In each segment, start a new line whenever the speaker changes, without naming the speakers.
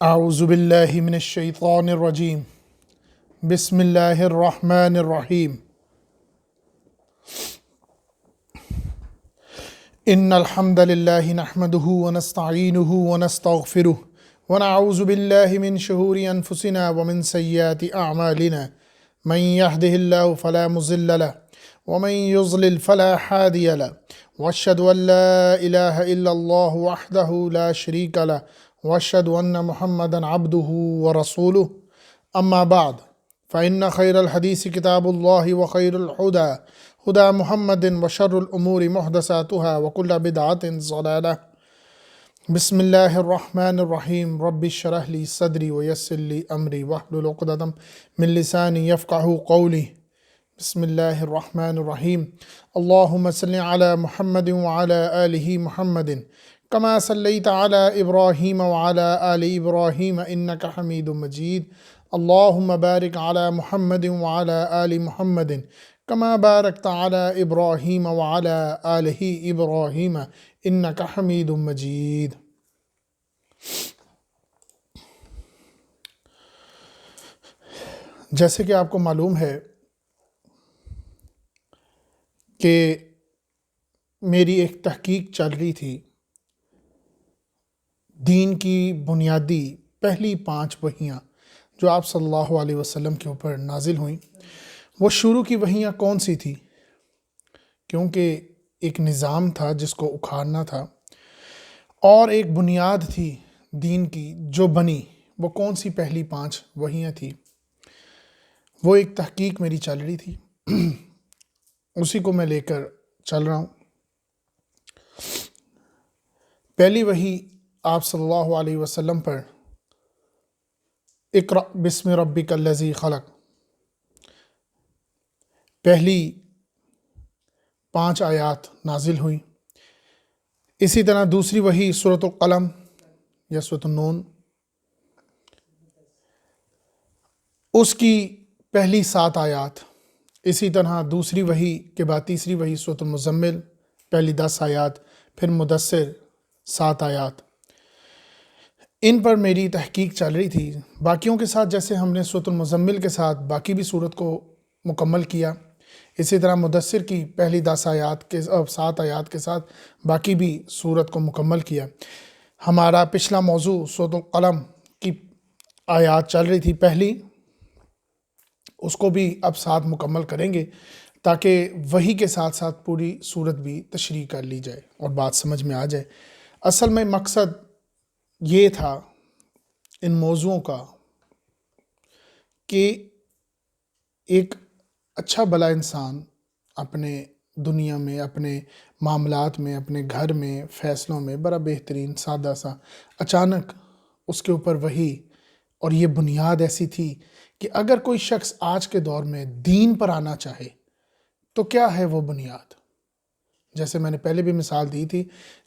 اعوذ باللہ من الشیطان الرجیم بسم اللہ الرحمن الرحیم ان الحمد للہ نحمده ونستعینه ونستغفره ونعوذ باللہ من شرور انفسنا ومن سیئات اعمالنا من يهده الله فلا مضل له ومن يضلل فلا هادي له واشهد ان لا اله الا الله وحده لا شريك له واشهد ان محمدا عبده ورسوله اما بعد فان خير الحديث كتاب الله وخير الهدى هدى محمد وشر الامور محدثاتها وكل بدعة ضلالة. بسم اللہ الرحمن الرحیم رب اشرح لی صدری ویسر لی امری واحلل عقدۃ من لسانی یفقہوا قولی. بسم اللہ الرحمن الرحیم اللہم صل علی محمد وعلی آلہ محمد کما صلیت علی ابراہیم وعلی آل ابراہیم انک حمید مجید. اللہم بارک علی محمد وعلی آل محمد کما بارکت علی ابراہیم وعلی آل ابراہیم انک حمید مجید. جیسے کہ آپ کو معلوم ہے کہ میری ایک تحقیق چل رہی تھی دین کی بنیادی پہلی 5 وحیاں جو آپ صلی اللہ علیہ وسلم کے اوپر نازل ہوئیں. وہ شروع کی وحیاں کون سی تھی؟ کیونکہ ایک نظام تھا جس کو اکھاڑنا تھا اور ایک بنیاد تھی دین کی جو بنی. وہ کون سی پہلی 5 وحیاں تھی؟ وہ ایک تحقیق میری چل رہی تھی، اسی کو میں لے کر چل رہا ہوں. پہلی وحی آپ صلی اللہ علیہ وسلم پر اقرأ بسم ربک الذی خلق، پہلی 5 آیات نازل ہوئی. اسی طرح دوسری وحی سورۃ القلم یا سورۃ النون، اس کی پہلی 7 آیات. اسی طرح دوسری وحی کے بعد تیسری وحی سورۃ المزمل، پہلی 10 آیات، پھر مدثر 7 آیات. ان پر میری تحقیق چل رہی تھی. باقیوں کے ساتھ جیسے ہم نے سورۃ المزمل کے ساتھ باقی بھی سورت کو مکمل کیا، اسی طرح مدثر کی پہلی 10 آیات کے 7 آیات کے ساتھ باقی بھی سورت کو مکمل کیا. ہمارا پچھلا موضوع سورۃ القلم کی آیات چل رہی تھی پہلی، اس کو بھی اب ساتھ مکمل کریں گے تاکہ وحی کے ساتھ ساتھ پوری سورت بھی تشریح کر لی جائے اور بات سمجھ میں آ جائے. اصل میں مقصد یہ تھا ان موضوعوں کا کہ ایک اچھا بھلا انسان اپنے دنیا میں، اپنے معاملات میں، اپنے گھر میں، فیصلوں میں بڑا بہترین سادہ سا، اچانک اس کے اوپر وحی اور یہ بنیاد ایسی تھی کہ اگر کوئی شخص آج کے دور میں دین پر آنا چاہے تو کیا ہے وہ بنیاد. جیسے میں نے پہلے بھی مثال دی تھی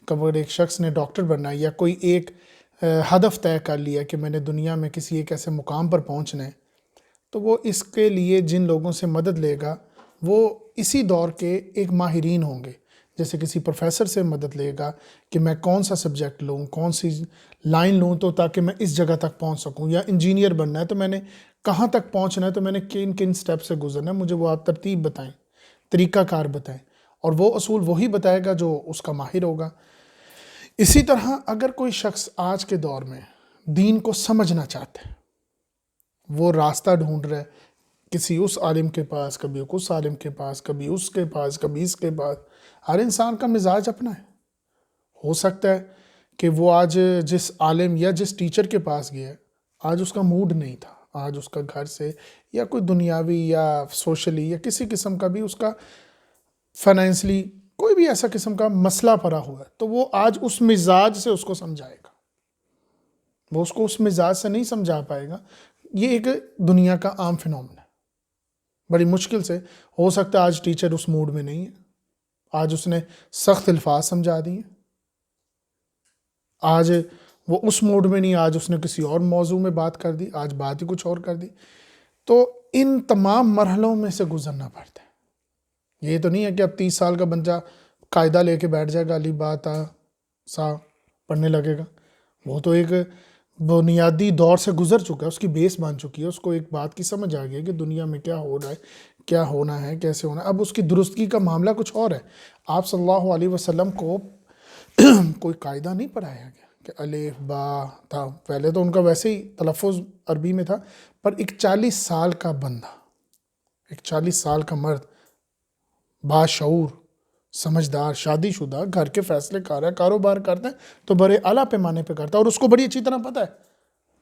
کہ اگر ایک شخص نے ڈاکٹر بننا ہے یا کوئی ایک ہدف طے کر لیا کہ میں نے دنیا میں کسی ایک ایسے مقام پر پہنچنا ہے، تو وہ اس کے لیے جن لوگوں سے مدد لے گا وہ اسی دور کے ایک ماہرین ہوں گے. جیسے کسی پروفیسر سے مدد لے گا کہ میں کون سا سبجیکٹ لوں، کون سی لائن لوں تو تاکہ میں اس جگہ تک پہنچ سکوں. یا انجینئر بننا ہے تو میں نے کہاں تک پہنچنا ہے، تو میں نے کن کن سٹیپ سے گزرنا ہے، مجھے وہ آپ ترتیب بتائیں، طریقہ کار بتائیں، اور وہ اصول وہی بتائے گا جو اس کا ماہر ہوگا. اسی طرح اگر کوئی شخص آج کے دور میں دین کو سمجھنا چاہتا ہے، وہ راستہ ڈھونڈ رہا ہے کسی اس عالم کے پاس، کبھی اس عالم کے پاس، کبھی اس کے پاس، کبھی اس کے پاس. ہر انسان کا مزاج اپنا ہے. ہو سکتا ہے کہ وہ آج جس عالم یا جس ٹیچر کے پاس گیا ہے آج اس کا موڈ نہیں تھا، آج اس کا گھر سے یا کوئی دنیاوی یا سوشلی یا کسی قسم کا بھی اس کا فائنینشلی کوئی بھی ایسا قسم کا مسئلہ پڑا ہوا ہے، تو وہ آج اس مزاج سے اس کو سمجھائے گا. وہ اس کو اس مزاج سے نہیں سمجھا پائے گا. یہ ایک دنیا کا عام فنومن ہے. بڑی مشکل سے ہو سکتا ہے آج ٹیچر اس موڈ میں نہیں ہے، آج اس نے سخت الفاظ سمجھا دی ہیں، آج وہ اس موڈ میں نہیں، آج اس نے کسی اور موضوع میں بات کر دی، آج بات ہی کچھ اور کر دی. تو ان تمام مرحلوں میں سے گزرنا پڑتا ہے. یہ تو نہیں ہے کہ اب 30 سال کا بچہ قاعدہ لے کے بیٹھ جائے گا، علی با تا سا پڑھنے لگے گا. وہ تو ایک بنیادی دور سے گزر چکا ہے، اس کی بیس بن چکی ہے، اس کو ایک بات کی سمجھ آ گئی ہے کہ دنیا میں کیا ہو رہا ہے، کیا ہونا ہے، کیسے ہونا ہے۔ اب اس کی درستگی کا معاملہ کچھ اور ہے۔ آپ صلی اللہ علیہ وسلم کو کوئی قاعدہ نہیں پڑھایا گیا کہ الف با تھا، پہلے تو ان کا ویسے ہی تلفظ عربی میں تھا، پر ایک 40 سال کا بندہ، ایک 40 سال کا مرد، باشعور، سمجھدار، شادی شدہ، گھر کے فیصلے کر رہا ہے، کاروبار کرتا ہے تو بڑے اعلیٰ پیمانے پہ کرتا ہے، اور اس کو بڑی اچھی طرح پتہ ہے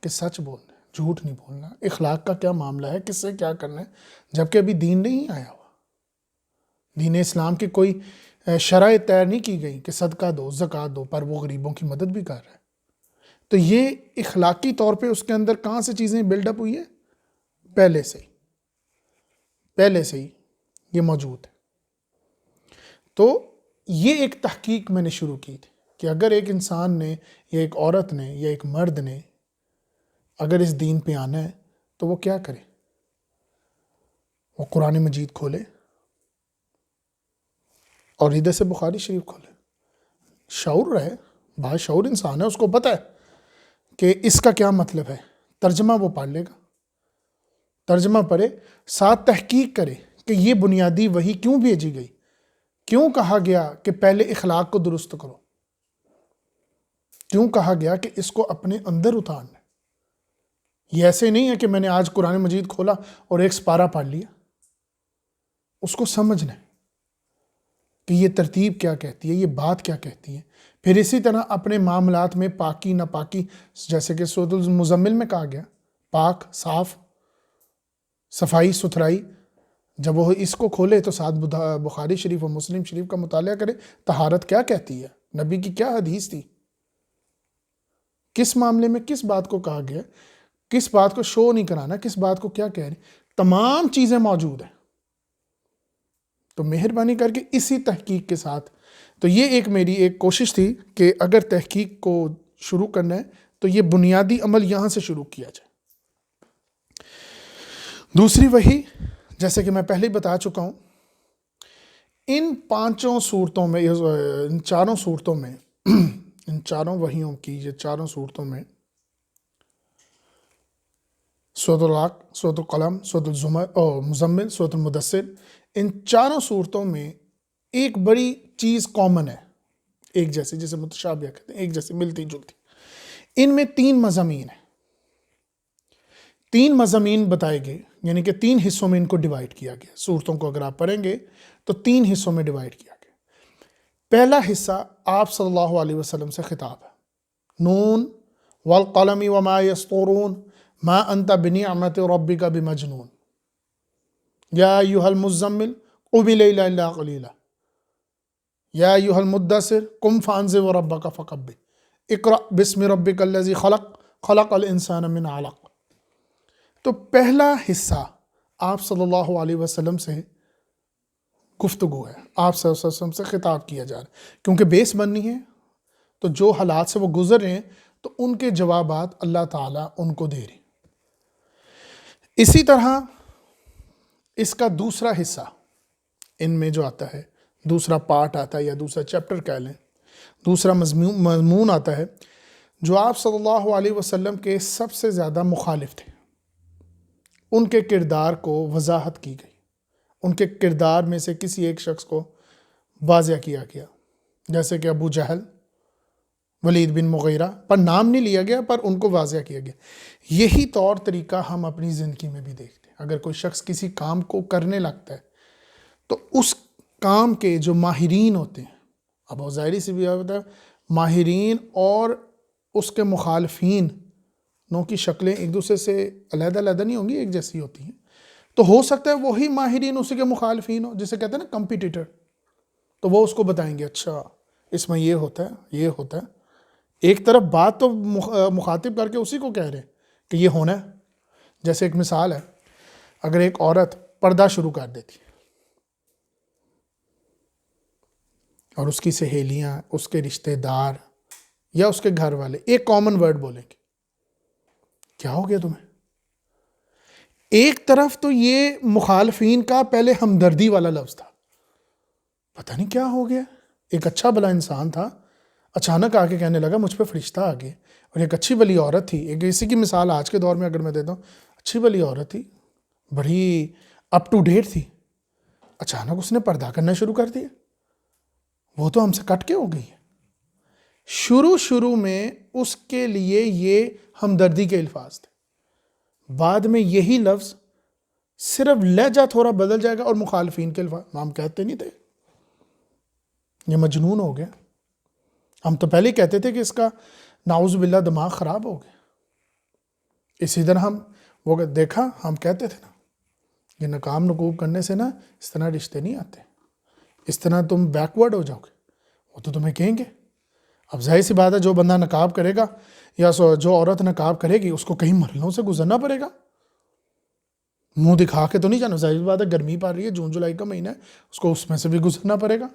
کہ سچ بولنا ہے، جھوٹ نہیں بولنا، اخلاق کا کیا معاملہ ہے، کس سے کیا کرنا ہے، جبکہ ابھی دین نہیں آیا ہوا۔ دین اسلام کی کوئی شرائط طے نہیں کی گئی کہ صدقہ دو، زکوٰۃ دو، پر وہ غریبوں کی مدد بھی کر رہا ہے۔ تو یہ اخلاقی طور پہ اس کے اندر کہاں سے چیزیں بلڈ اپ ہوئی ہے؟ پہلے سے ہی یہ موجود ہے۔ تو یہ ایک تحقیق میں نے شروع کی تھی کہ اگر ایک انسان نے یا ایک عورت نے یا ایک مرد نے اگر اس دین پہ آنا ہے تو وہ کیا کرے؟ وہ قرآن مجید کھولے اور ادھر سے بخاری شریف کھولے، شعور رہے، باشعور انسان ہے، اس کو پتہ ہے کہ اس کا کیا مطلب ہے، ترجمہ وہ پڑھ لے گا، ترجمہ پڑھے، ساتھ تحقیق کرے کہ یہ بنیادی وحی کیوں بھیجی گئی، کیوں کہا گیا کہ پہلے اخلاق کو درست کرو، کیوں کہا گیا کہ اس کو اپنے اندر اتارنا ہے۔ یہ ایسے نہیں ہے کہ میں نے آج قرآن مجید کھولا اور ایک سپارہ پڑھ لیا، اس کو سمجھنا ہے کہ یہ ترتیب کیا کہتی ہے، یہ بات کیا کہتی ہے۔ پھر اسی طرح اپنے معاملات میں پاکی ناپاکی، جیسے کہ سورۃ المزمل میں کہا گیا، پاک، صاف، صفائی ستھرائی، جب وہ اس کو کھولے تو ساتھ بخاری شریف و مسلم شریف کا مطالعہ کرے، طہارت کیا کہتی ہے، نبی کی کیا حدیث تھی، کس معاملے میں کس بات کو کہا گیا، کس بات کو شو نہیں کرانا، کس بات کو کیا کہہ رہے، تمام چیزیں موجود ہیں۔ تو مہربانی کر کے اسی تحقیق کے ساتھ، تو یہ ایک میری ایک کوشش تھی کہ اگر تحقیق کو شروع کرنا ہے تو یہ بنیادی عمل یہاں سے شروع کیا جائے۔ دوسری وحی، جیسے کہ میں پہلے ہی بتا چکا ہوں، ان پانچوں صورتوں میں، ان چاروں صورتوں میں، ان چاروں وحیوں کی یہ چاروں صورتوں میں، سورۃ العلق، سورۃ القلم، سورۃ الزمر اور مزمل، سورۃ المدثر، ان چاروں صورتوں میں ایک بڑی چیز کامن ہے، ایک جیسی، جسے متشابہ کہتے ہیں، ایک جیسی، ملتی جلتی۔ ان میں 3 مضامین ہیں، 3 مضامین بتائے گئے، یعنی کہ 3 حصوں میں ان کو ڈیوائیڈ کیا گیا۔ صورتوں کو اگر آپ پڑھیں گے تو 3 حصوں میں ڈیوائیڈ کیا گیا۔ پہلا حصہ آپ صلی اللہ علیہ وسلم سے خطاب ہے، نون والقلم وما یسطرون ما انت بنعمت ربک بمجنون یا ایھا المزمل قم اللیل الا قلیلا یا ایھا المدثر قم فانذر وربک فکبر اقرأ بسم ربک الذی خلق خلق الانسان من علق۔ تو پہلا حصہ آپ صلی اللہ علیہ وسلم سے گفتگو ہے، آپ صلی اللہ علیہ وسلم سے خطاب کیا جا رہا ہے، کیونکہ بیس بننی ہے، تو جو حالات سے وہ گزر رہے ہیں تو ان کے جوابات اللہ تعالیٰ ان کو دے رہے ہیں۔ اسی طرح اس کا دوسرا حصہ ان میں جو آتا ہے، دوسرا پارٹ آتا ہے یا دوسرا چیپٹر کہہ لیں، دوسرا مضمون آتا ہے، جو آپ صلی اللہ علیہ وسلم کے سب سے زیادہ مخالف تھے، ان کے کردار کو وضاحت کی گئی، ان کے کردار میں سے کسی ایک شخص کو واضح کیا گیا، جیسے کہ ابو جہل، ولید بن مغیرہ، پر نام نہیں لیا گیا، پر ان کو واضح کیا گیا۔ یہی طور طریقہ ہم اپنی زندگی میں بھی دیکھتے ہیں۔ اگر کوئی شخص کسی کام کو کرنے لگتا ہے تو اس کام کے جو ماہرین ہوتے ہیں، اب ظاہری سی بھی ہوتا ہے، ماہرین اور اس کے مخالفین نوں کی شکلیں ایک دوسرے سے علیحدہ علیحدہ نہیں ہوں گی، ایک جیسی ہوتی ہیں، تو ہو سکتا ہے وہی ماہرین اسی کے مخالفین ہو، جسے کہتے ہیں نا کمپیٹیٹر، تو وہ اس کو بتائیں گے اچھا اس میں یہ ہوتا ہے، یہ ہوتا ہے۔ ایک طرف بات تو مخاطب کر کے اسی کو کہہ رہے ہیں کہ یہ ہونا ہے۔ جیسے ایک مثال ہے، اگر ایک عورت پردہ شروع کر دیتی اور اس کی سہیلیاں، اس کے رشتہ دار یا اس کے گھر والے ایک کامن ورڈ بولیں گے، کیا ہو گیا تمہیں؟ ایک طرف تو یہ مخالفین کا پہلے ہمدردی والا لفظ تھا، پتہ نہیں کیا ہو گیا، ایک اچھا بھلا انسان تھا، اچانک آ کے کہنے لگا مجھ پہ فرشتہ آ گئے، اور ایک اچھی بلی عورت تھی، ایک اسی کی مثال آج کے دور میں اگر میں دیتا ہوں، اچھی بلی عورت تھی، بڑی اپ ٹو ڈیٹ تھی، اچانک اس نے پردہ کرنا شروع کر دیا، وہ تو ہم سے کٹ کے ہو گئی ہے۔ شروع میں اس کے لیے یہ ہمدردی کے الفاظ تھے، بعد میں یہی لفظ صرف لہجہ تھوڑا بدل جائے گا اور مخالفین کے الفاظ، ہم کہتے نہیں تھے یہ مجنون ہو گیا، ہم تو پہلے کہتے تھے کہ اس کا نعوذ باللہ دماغ خراب ہو گیا۔ اسی طرح ہم وہ دیکھا، ہم کہتے تھے نا یہ نکام نکوب کرنے سے نا اس طرح رشتے نہیں آتے، اس طرح تم بیکورڈ ہو جاؤ گے، وہ تو تمہیں کہیں گے۔ اب ظاہر سی بات ہے جو بندہ نقاب کرے گا یا جو عورت نقاب کرے گی اس کو کئی مرحلوں سے گزرنا پڑے گا، منہ دکھا کے تو نہیں جانا۔ ظاہر سی بات ہے گرمی پڑ رہی ہے، جون جولائی کا مہینہ ہے، اس کو اس میں سے بھی گزرنا پڑے گا۔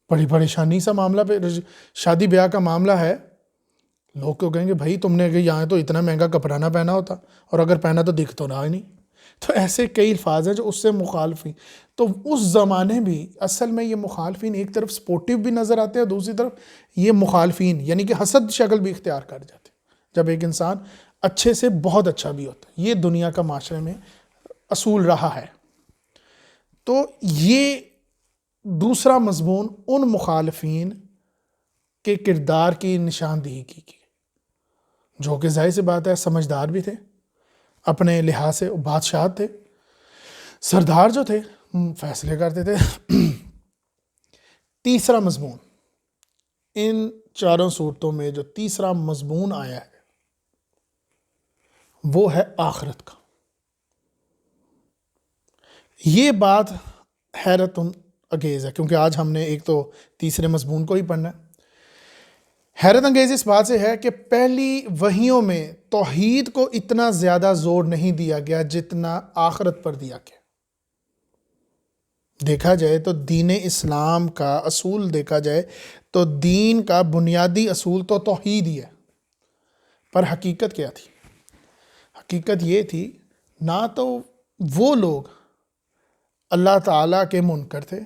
بڑی پریشانی سا معاملہ پہ شادی بیاہ کا معاملہ ہے، لوگ کو کہیں گے بھائی تم نے یہاں تو اتنا مہنگا کپڑا نہ پہنا ہوتا، اور اگر پہنا تو دکھ تو رہا ہی نہیں۔ تو ایسے کئی الفاظ ہیں جو اس سے مخالفین، تو اس زمانے بھی اصل میں یہ مخالفین ایک طرف سپورٹیو بھی نظر آتے ہیں، دوسری طرف یہ مخالفین یعنی کہ حسد شکل بھی اختیار کر جاتے ہیں جب ایک انسان اچھے سے بہت اچھا بھی ہوتا ہے۔ یہ دنیا کا معاشرے میں اصول رہا ہے۔ تو یہ دوسرا مضمون ان مخالفین کے کردار کی نشاندہی کی جو کہ ظاہر سی بات ہے سمجھدار بھی تھے، اپنے لحاظ سے بادشاہ تھے، سردار جو تھے فیصلے کرتے تھے۔ تیسرا مضمون، ان چاروں صورتوں میں جو تیسرا مضمون آیا ہے وہ ہے آخرت کا۔ یہ بات حیرت انگیز ہے کیونکہ آج ہم نے ایک تو تیسرے مضمون کو ہی پڑھنا ہے۔ حیرت انگیز اس بات سے ہے کہ پہلی وحیوں میں توحید کو اتنا زیادہ زور نہیں دیا گیا جتنا آخرت پر دیا گیا۔ دیکھا جائے تو دین اسلام کا اصول دیکھا جائے تو دین کا بنیادی اصول تو توحید ہی ہے، پر حقیقت کیا تھی؟ حقیقت یہ تھی نہ تو وہ لوگ اللہ تعالیٰ کے منکر تھے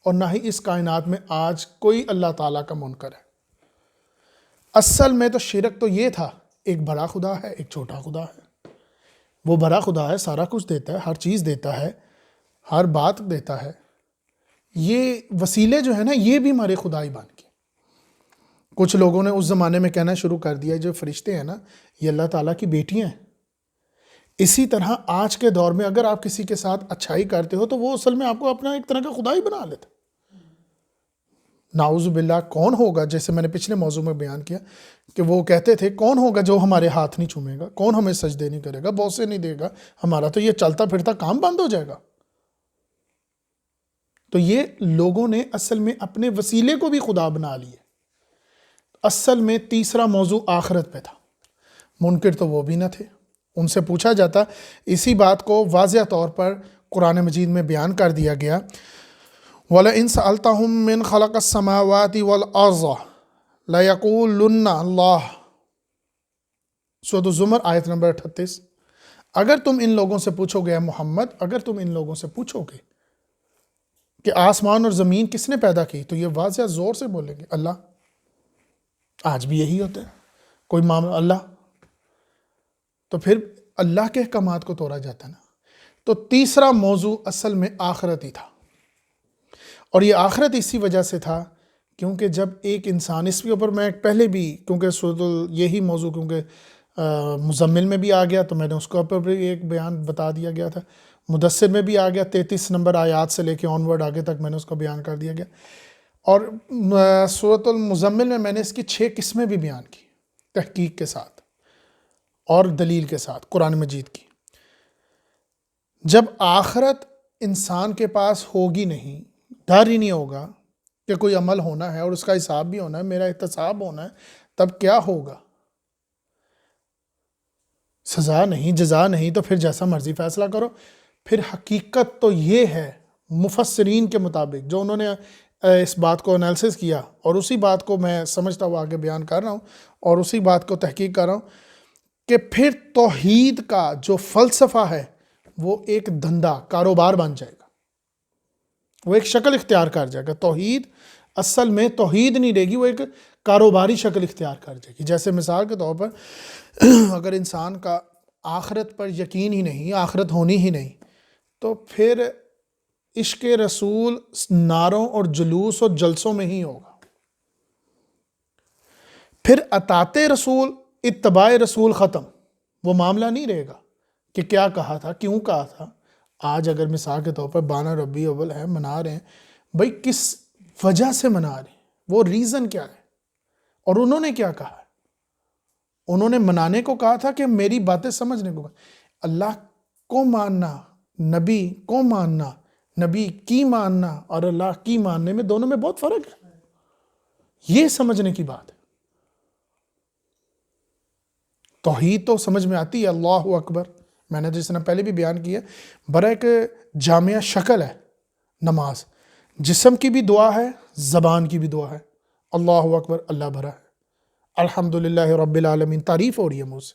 اور نہ ہی اس کائنات میں آج کوئی اللہ تعالیٰ کا منکر ہے۔ اصل میں تو شرک تو یہ تھا ایک بڑا خدا ہے ایک چھوٹا خدا ہے۔ وہ بڑا خدا ہے، سارا کچھ دیتا ہے، ہر چیز دیتا ہے، ہر بات دیتا ہے۔ یہ وسیلے جو ہیں نا یہ بھی ہمارے خدائی بن کے، کچھ لوگوں نے اس زمانے میں کہنا شروع کر دیا جو فرشتے ہیں نا یہ اللہ تعالیٰ کی بیٹیاں ہیں۔ اسی طرح آج کے دور میں اگر آپ کسی کے ساتھ اچھائی کرتے ہو تو وہ اصل میں آپ کو اپنا ایک طرح کا خدائی بنا لیتا۔ نعوذ باللہ کون ہوگا، جیسے میں نے پچھلے موضوع میں بیان کیا کہ وہ کہتے تھے کون ہوگا جو ہمارے ہاتھ نہیں چومے گا، کون ہمیں سجدے نہیں کرے گا، بوسے نہیں دے گا، ہمارا تو یہ چلتا پھرتا کام بند ہو جائے گا۔ تو یہ لوگوں نے اصل میں اپنے وسیلے کو بھی خدا بنا لیے۔ اصل میں تیسرا موضوع آخرت پہ تھا، منکر تو وہ بھی نہ تھے۔ ان سے پوچھا جاتا، اسی بات کو واضح طور پر قرآن مجید میں بیان کر دیا گیا، وَلَئِن سَأَلْتَهُم مِّن خَلَقَ السَّمَاوَاتِ وَالْأَرْضَ لَيَقُولُنَّ اللَّهُ، سورۃ الزمر آیت نمبر 38۔ اگر تم ان لوگوں سے پوچھو گے محمد، اگر تم ان لوگوں سے پوچھو گے کہ آسمان اور زمین کس نے پیدا کی، تو یہ واضح زور سے بولیں گے اللہ۔ آج بھی یہی ہوتا ہے، کوئی معاملہ اللہ، تو پھر اللہ کے احکامات کو توڑا جاتا ہے نا۔ تو تیسرا موضوع اصل میں آخرت ہی تھا، اور یہ آخرت اسی وجہ سے تھا کیونکہ جب ایک انسان، اس کے اوپر میں پہلے بھی کیونکہ یہی موضوع کیونکہ مزمل میں بھی آ گیا تو میں نے اس کے اوپر بھی ایک بیان بتا دیا گیا تھا، مدثر میں بھی آ گیا، 33 نمبر آیات سے لے کے آنورڈ آگے تک میں نے اس کو بیان کر دیا گیا، اور سورۃ المزمل میں نے اس کی 6 قسمیں بھی بیان کی تحقیق کے ساتھ اور دلیل کے ساتھ قرآن مجید کی۔ جب آخرت انسان کے پاس ہوگی نہیں، ڈر ہی نہیں ہوگا کہ کوئی عمل ہونا ہے اور اس کا حساب بھی ہونا ہے، میرا احتساب ہونا ہے، تب کیا ہوگا؟ سزا نہیں، جزا نہیں، تو پھر جیسا مرضی فیصلہ کرو۔ پھر حقیقت تو یہ ہے مفسرین کے مطابق جو انہوں نے اس بات کو انالیسس کیا، اور اسی بات کو میں سمجھتا ہوا آگے بیان کر رہا ہوں اور اسی بات کو تحقیق کر رہا ہوں کہ پھر توحید کا جو فلسفہ ہے وہ ایک دھندا، کاروبار بن جائے گا، وہ ایک شکل اختیار کر جائے گا۔ توحید اصل میں توحید نہیں رہے گی، وہ ایک کاروباری شکل اختیار کر جائے گی۔ جیسے مثال کے طور پر اگر انسان کا آخرت پر یقین ہی نہیں، آخرت ہونی ہی نہیں، تو پھر عشق رسول نعروں اور جلوس اور جلسوں میں ہی ہوگا۔ پھر اطاعت رسول، اتباع رسول ختم، وہ معاملہ نہیں رہے گا کہ کیا کہا تھا، کیوں کہا تھا۔ آج اگر مثال کے طور پر 12 ربیع الاول ہے، منا رہے ہیں، بھائی کس وجہ سے منا رہے ہیں، وہ ریزن کیا ہے، اور انہوں نے کیا کہا ہے۔ انہوں نے منانے کو کہا تھا کہ میری باتیں سمجھنے کو کہا۔ اللہ کو ماننا، نبی کو ماننا، نبی کی ماننا اور اللہ کی ماننے میں دونوں میں بہت فرق ہے، یہ سمجھنے کی بات ہے۔ توحید تو سمجھ میں آتی ہے، اللہ اکبر، میں نے جس طرح پہلے بھی بیان کیا، بڑا ایک جامعہ شکل ہے نماز، جسم کی بھی دعا ہے، زبان کی بھی دعا ہے، اللہ اکبر، اللہ بھرا ہے، الحمدللہ رب العالمین، تعریف ہو رہی ہے منہ سے،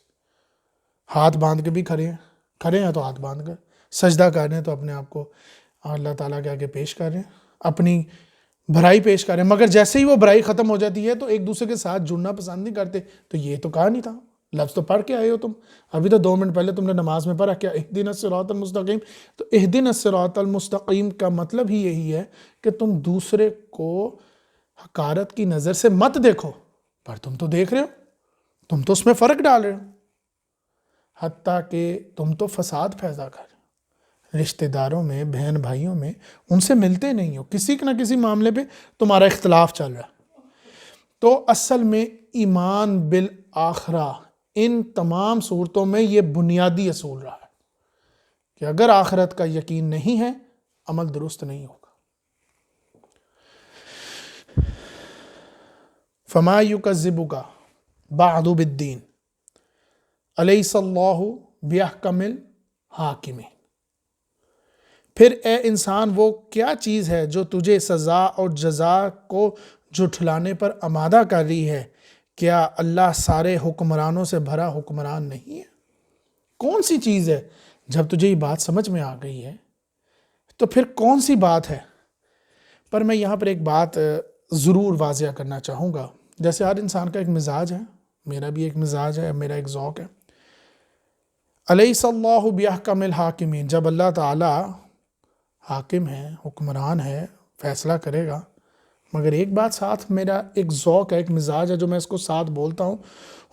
ہاتھ باندھ کے بھی کھڑے ہیں تو ہاتھ باندھ کر، سجدہ کر رہے ہیں تو اپنے آپ کو اللہ تعالیٰ کے آگے پیش کر رہے ہیں، اپنی بھرائی پیش کر رہے ہیں۔ مگر جیسے ہی وہ بھرائی ختم ہو جاتی ہے تو ایک دوسرے کے ساتھ جڑنا پسند نہیں کرتے، تو یہ تو کہا نہیں تھا، لفظ تو پڑھ کے آئے ہو تم، ابھی تو 2 منٹ پہلے تم نے نماز میں پڑھا کیا اہدنا الصراط المستقیم۔ تو اہدنا الصراط المستقیم کا مطلب ہی یہی ہے کہ تم دوسرے کو حقارت کی نظر سے مت دیکھو، پر تم تو دیکھ رہے ہو، تم تو اس میں فرق ڈال رہے ہو، حتیٰ کہ تم تو فساد پیدا کر رشتہ داروں میں، بہن بھائیوں میں، ان سے ملتے نہیں ہو، کسی نہ کسی معاملے پہ تمہارا اختلاف چل رہا ہے۔ تو اصل میں ایمان بالآخرہ ان تمام صورتوں میں یہ بنیادی اصول رہا ہے کہ اگر آخرت کا یقین نہیں ہے، عمل درست نہیں ہوگا۔ فما یکذبک بعد بالدین الیس اللہ باحکم الحاکمین۔ پھر اے انسان، وہ کیا چیز ہے جو تجھے سزا اور جزا کو جھٹلانے پر آمادہ کر رہی ہے؟ کیا اللہ سارے حکمرانوں سے بھرا حکمران نہیں ہے؟ کون سی چیز ہے؟ جب تجھے یہ بات سمجھ میں آ گئی ہے تو پھر کون سی بات ہے؟ پر میں یہاں پر ایک بات ضرور واضح کرنا چاہوں گا، جیسے ہر انسان کا ایک مزاج ہے، میرا بھی ایک مزاج ہے، میرا ایک ذوق ہے۔ الیس اللہ باحکم الحاکمین، جب اللہ تعالی حاکم ہے، حکمران ہے، فیصلہ کرے گا، مگر ایک بات ساتھ میرا ایک ذوق ہے، ایک مزاج ہے جو میں اس کو ساتھ بولتا ہوں،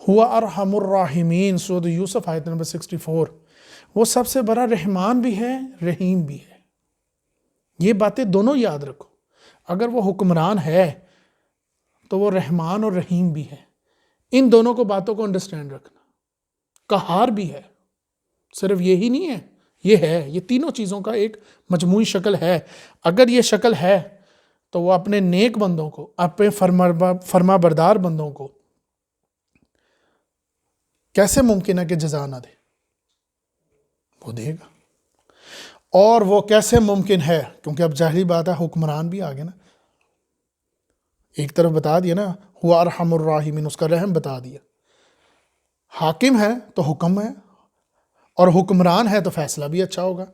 ہوا ارحم الراحمین، سورۃ یوسف آیت نمبر 64، وہ سب سے بڑا رحمان بھی ہے، رحیم بھی ہے۔ یہ باتیں دونوں یاد رکھو، اگر وہ حکمران ہے تو وہ رحمان اور رحیم بھی ہے، ان دونوں کو باتوں کو انڈرسٹینڈ رکھنا۔ قہار بھی ہے، صرف یہی نہیں ہے، یہ ہے، یہ تینوں چیزوں کا ایک مجموعی شکل ہے۔ اگر یہ شکل ہے تو وہ اپنے نیک بندوں کو، اپنے فرما بردار بندوں کو کیسے ممکن ہے کہ جزا نہ دے؟ وہ دے گا۔ اور وہ کیسے ممکن ہے، کیونکہ اب ظاہری بات ہے حکمران بھی آگے نا، ایک طرف بتا دیا نا ہوا ارحم الراحمین، اس کا رحم بتا دیا، حاکم ہے تو حکم ہے، اور حکمران ہے تو فیصلہ بھی اچھا ہوگا،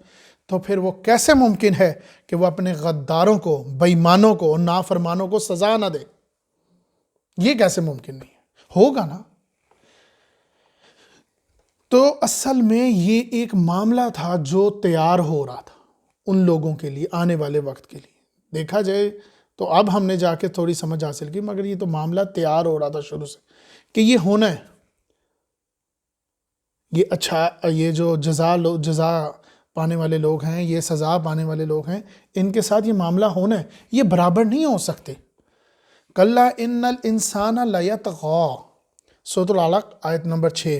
تو پھر وہ کیسے ممکن ہے کہ وہ اپنے غداروں کو، بے ایمانوں کو اور نافرمانوں کو سزا نہ دے؟ یہ کیسے ممکن نہیں ہے؟ ہوگا نا۔ تو اصل میں یہ ایک معاملہ تھا جو تیار ہو رہا تھا ان لوگوں کے لیے آنے والے وقت کے لیے۔ دیکھا جائے تو اب ہم نے جا کے تھوڑی سمجھ حاصل کی، مگر یہ تو معاملہ تیار ہو رہا تھا شروع سے کہ یہ ہونا ہے، یہ اچھا، یہ جو جزا پانے والے لوگ ہیں، یہ سزا پانے والے لوگ ہیں، ان کے ساتھ یہ معاملہ ہونا ہے، یہ برابر نہیں ہو سکتے۔ کَلَّا إِنَّ الْإِنسَانَ لَيَطْغَىٰ، سورۃ العلق آیت نمبر 6۔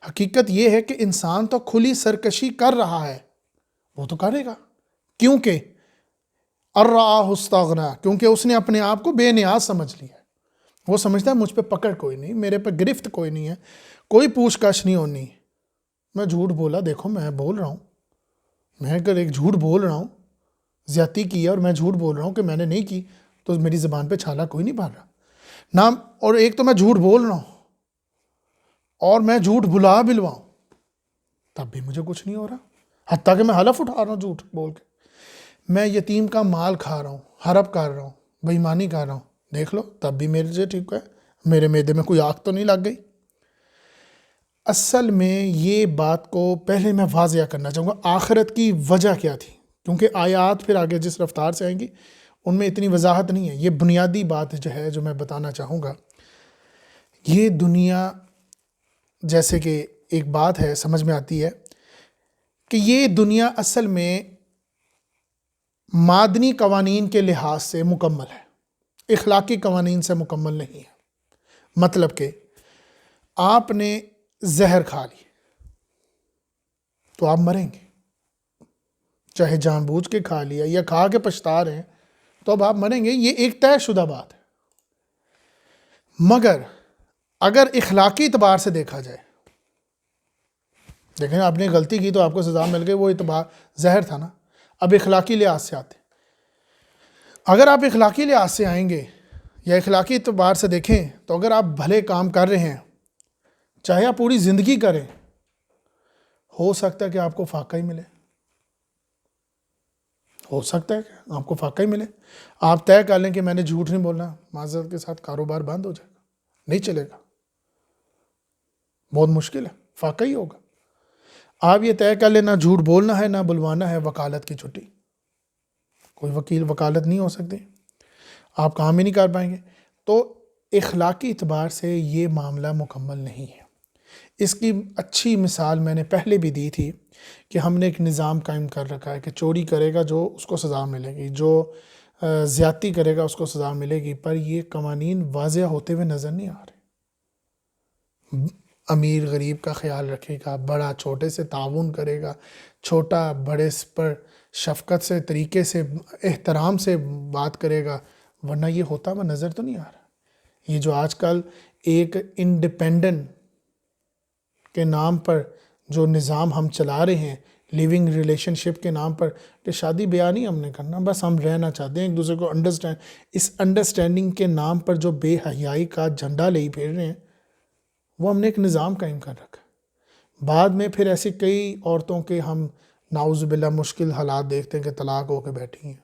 حقیقت یہ ہے کہ انسان تو کھلی سرکشی کر رہا ہے، وہ تو کرے گا، کیونکہ اَرَّآهُ اسْتَغْنَىٰ، کیونکہ اس نے اپنے آپ کو بے نیاز سمجھ لیا ہے۔ وہ سمجھتا ہے مجھ پہ پکڑ کوئی نہیں، میرے پہ گرفت کوئی نہیں ہے، کوئی پوچھ گچھ نہیں ہونی۔ میں جھوٹ بولا، دیکھو میں بول رہا ہوں، میں اگر ایک جھوٹ بول رہا ہوں، زیادتی کی ہے اور میں جھوٹ بول رہا ہوں کہ میں نے نہیں کی، تو میری زبان پہ چھالا کوئی نہیں پڑ رہا نام، اور ایک تو میں جھوٹ بول رہا ہوں اور میں جھوٹ بلا بلواؤں، تب بھی مجھے کچھ نہیں ہو رہا، حتیٰ کہ میں حلف اٹھا رہا ہوں جھوٹ بول کے، میں یتیم کا مال کھا رہا ہوں، ہڑپ کر رہا ہوں، بے ایمانی کر رہا ہوں، دیکھ لو تب بھی میرے سے ٹھیک ہے، میرے معدے میں کوئی آگ تو نہیں لگ گئی۔ اصل میں یہ بات کو پہلے میں واضح کرنا چاہوں گا، آخرت کی وجہ کیا تھی، کیونکہ آیات پھر آگے جس رفتار سے آئیں گی ان میں اتنی وضاحت نہیں ہے۔ یہ بنیادی بات جو ہے جو میں بتانا چاہوں گا، یہ دنیا جیسے کہ ایک بات ہے سمجھ میں آتی ہے کہ یہ دنیا اصل میں معدنی قوانین کے لحاظ سے مکمل ہے، اخلاقی قوانین سے مکمل نہیں ہے۔ مطلب کہ آپ نے زہر کھا لی تو آپ مریں گے، چاہے جان بوجھ کے کھا لیا یا کھا کے پچھتا رہے ہیں تو اب آپ مریں گے، یہ ایک طے شدہ بات ہے۔ مگر اگر اخلاقی اعتبار سے دیکھا جائے، دیکھیں آپ نے غلطی کی تو آپ کو سزا مل گئی، وہ اعتبار زہر تھا نا، اب اخلاقی لحاظ سے آتے، اگر آپ اخلاقی لحاظ سے آئیں گے یا اخلاقی اعتبار سے دیکھیں تو اگر آپ بھلے کام کر رہے ہیں، چاہے آپ پوری زندگی کریں، ہو سکتا ہے کہ آپ کو فاقہ ہی ملے، ہو سکتا ہے کہ آپ کو فاقہ ہی ملے۔ آپ طے کر لیں کہ میں نے جھوٹ نہیں بولنا، معذرت کے ساتھ کاروبار بند ہو جائے گا، نہیں چلے گا، بہت مشکل ہے، فاقہ ہی ہوگا۔ آپ یہ طے کر لیں نہ جھوٹ بولنا ہے نہ بلوانا ہے، وکالت کی چھٹی، کوئی وکیل وکالت نہیں ہو سکتی، آپ کام ہی نہیں کر پائیں گے۔ تو اخلاقی اعتبار سے یہ معاملہ مکمل نہیں ہے۔ اس کی اچھی مثال میں نے پہلے بھی دی تھی کہ ہم نے ایک نظام قائم کر رکھا ہے کہ چوری کرے گا جو اس کو سزا ملے گی، جو زیادتی کرے گا اس کو سزا ملے گی، پر یہ قوانین واضح ہوتے ہوئے نظر نہیں آ رہے۔ امیر غریب کا خیال رکھے گا، بڑا چھوٹے سے تعاون کرے گا، چھوٹا بڑے پر شفقت سے طریقے سے احترام سے بات کرے گا، ورنہ یہ ہوتا ہوا نظر تو نہیں آ رہا۔ یہ جو آج کل ایک انڈیپینڈنٹ کے نام پر جو نظام ہم چلا رہے ہیں، لیونگ ریلیشن شپ کے نام پر، کہ شادی بیاہ نہیں ہم نے کرنا، بس ہم رہنا چاہتے ہیں ایک دوسرے کو اس انڈرسٹینڈنگ کے نام پر جو بے حیائی کا جھنڈا لے پھر رہے ہیں، وہ ہم نے ایک نظام قائم کر رکھا ہے۔ بعد میں پھر ایسی کئی عورتوں کے ہم نعوذ باللہ مشکل حالات دیکھتے ہیں کہ طلاق ہو کے بیٹھی ہیں،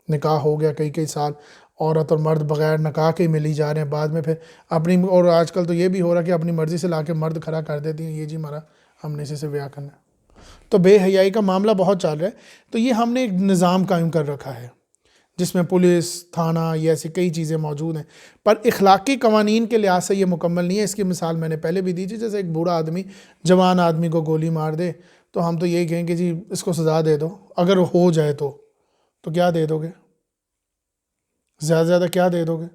نکاح ہو گیا کئی سال، عورت اور مرد بغیر نکاح کے ملی جا رہے ہیں، بعد میں پھر اپنی، اور آج کل تو یہ بھی ہو رہا ہے کہ اپنی مرضی سے لا کے مرد کھڑا کر دیتی ہیں، یہ جی ہمارا، ہم نے اسی سے بیاہ کرنا ہے۔ تو بے حیائی کا معاملہ بہت چل رہا ہے۔ تو یہ ہم نے ایک نظام قائم کر رکھا ہے جس میں پولیس تھانہ یہ ایسی کئی چیزیں موجود ہیں، پر اخلاقی قوانین کے لحاظ سے یہ مکمل نہیں ہے۔ اس کی مثال میں نے پہلے بھی دی تھی، جیسے ایک بوڑھا آدمی جوان آدمی کو گولی مار دے تو ہم تو یہی کہیں کہ جی اس کو سزا دے دو، اگر ہو جائے تو کیا دے دو گے؟ زیادہ سے زیادہ کیا دے دو گے؟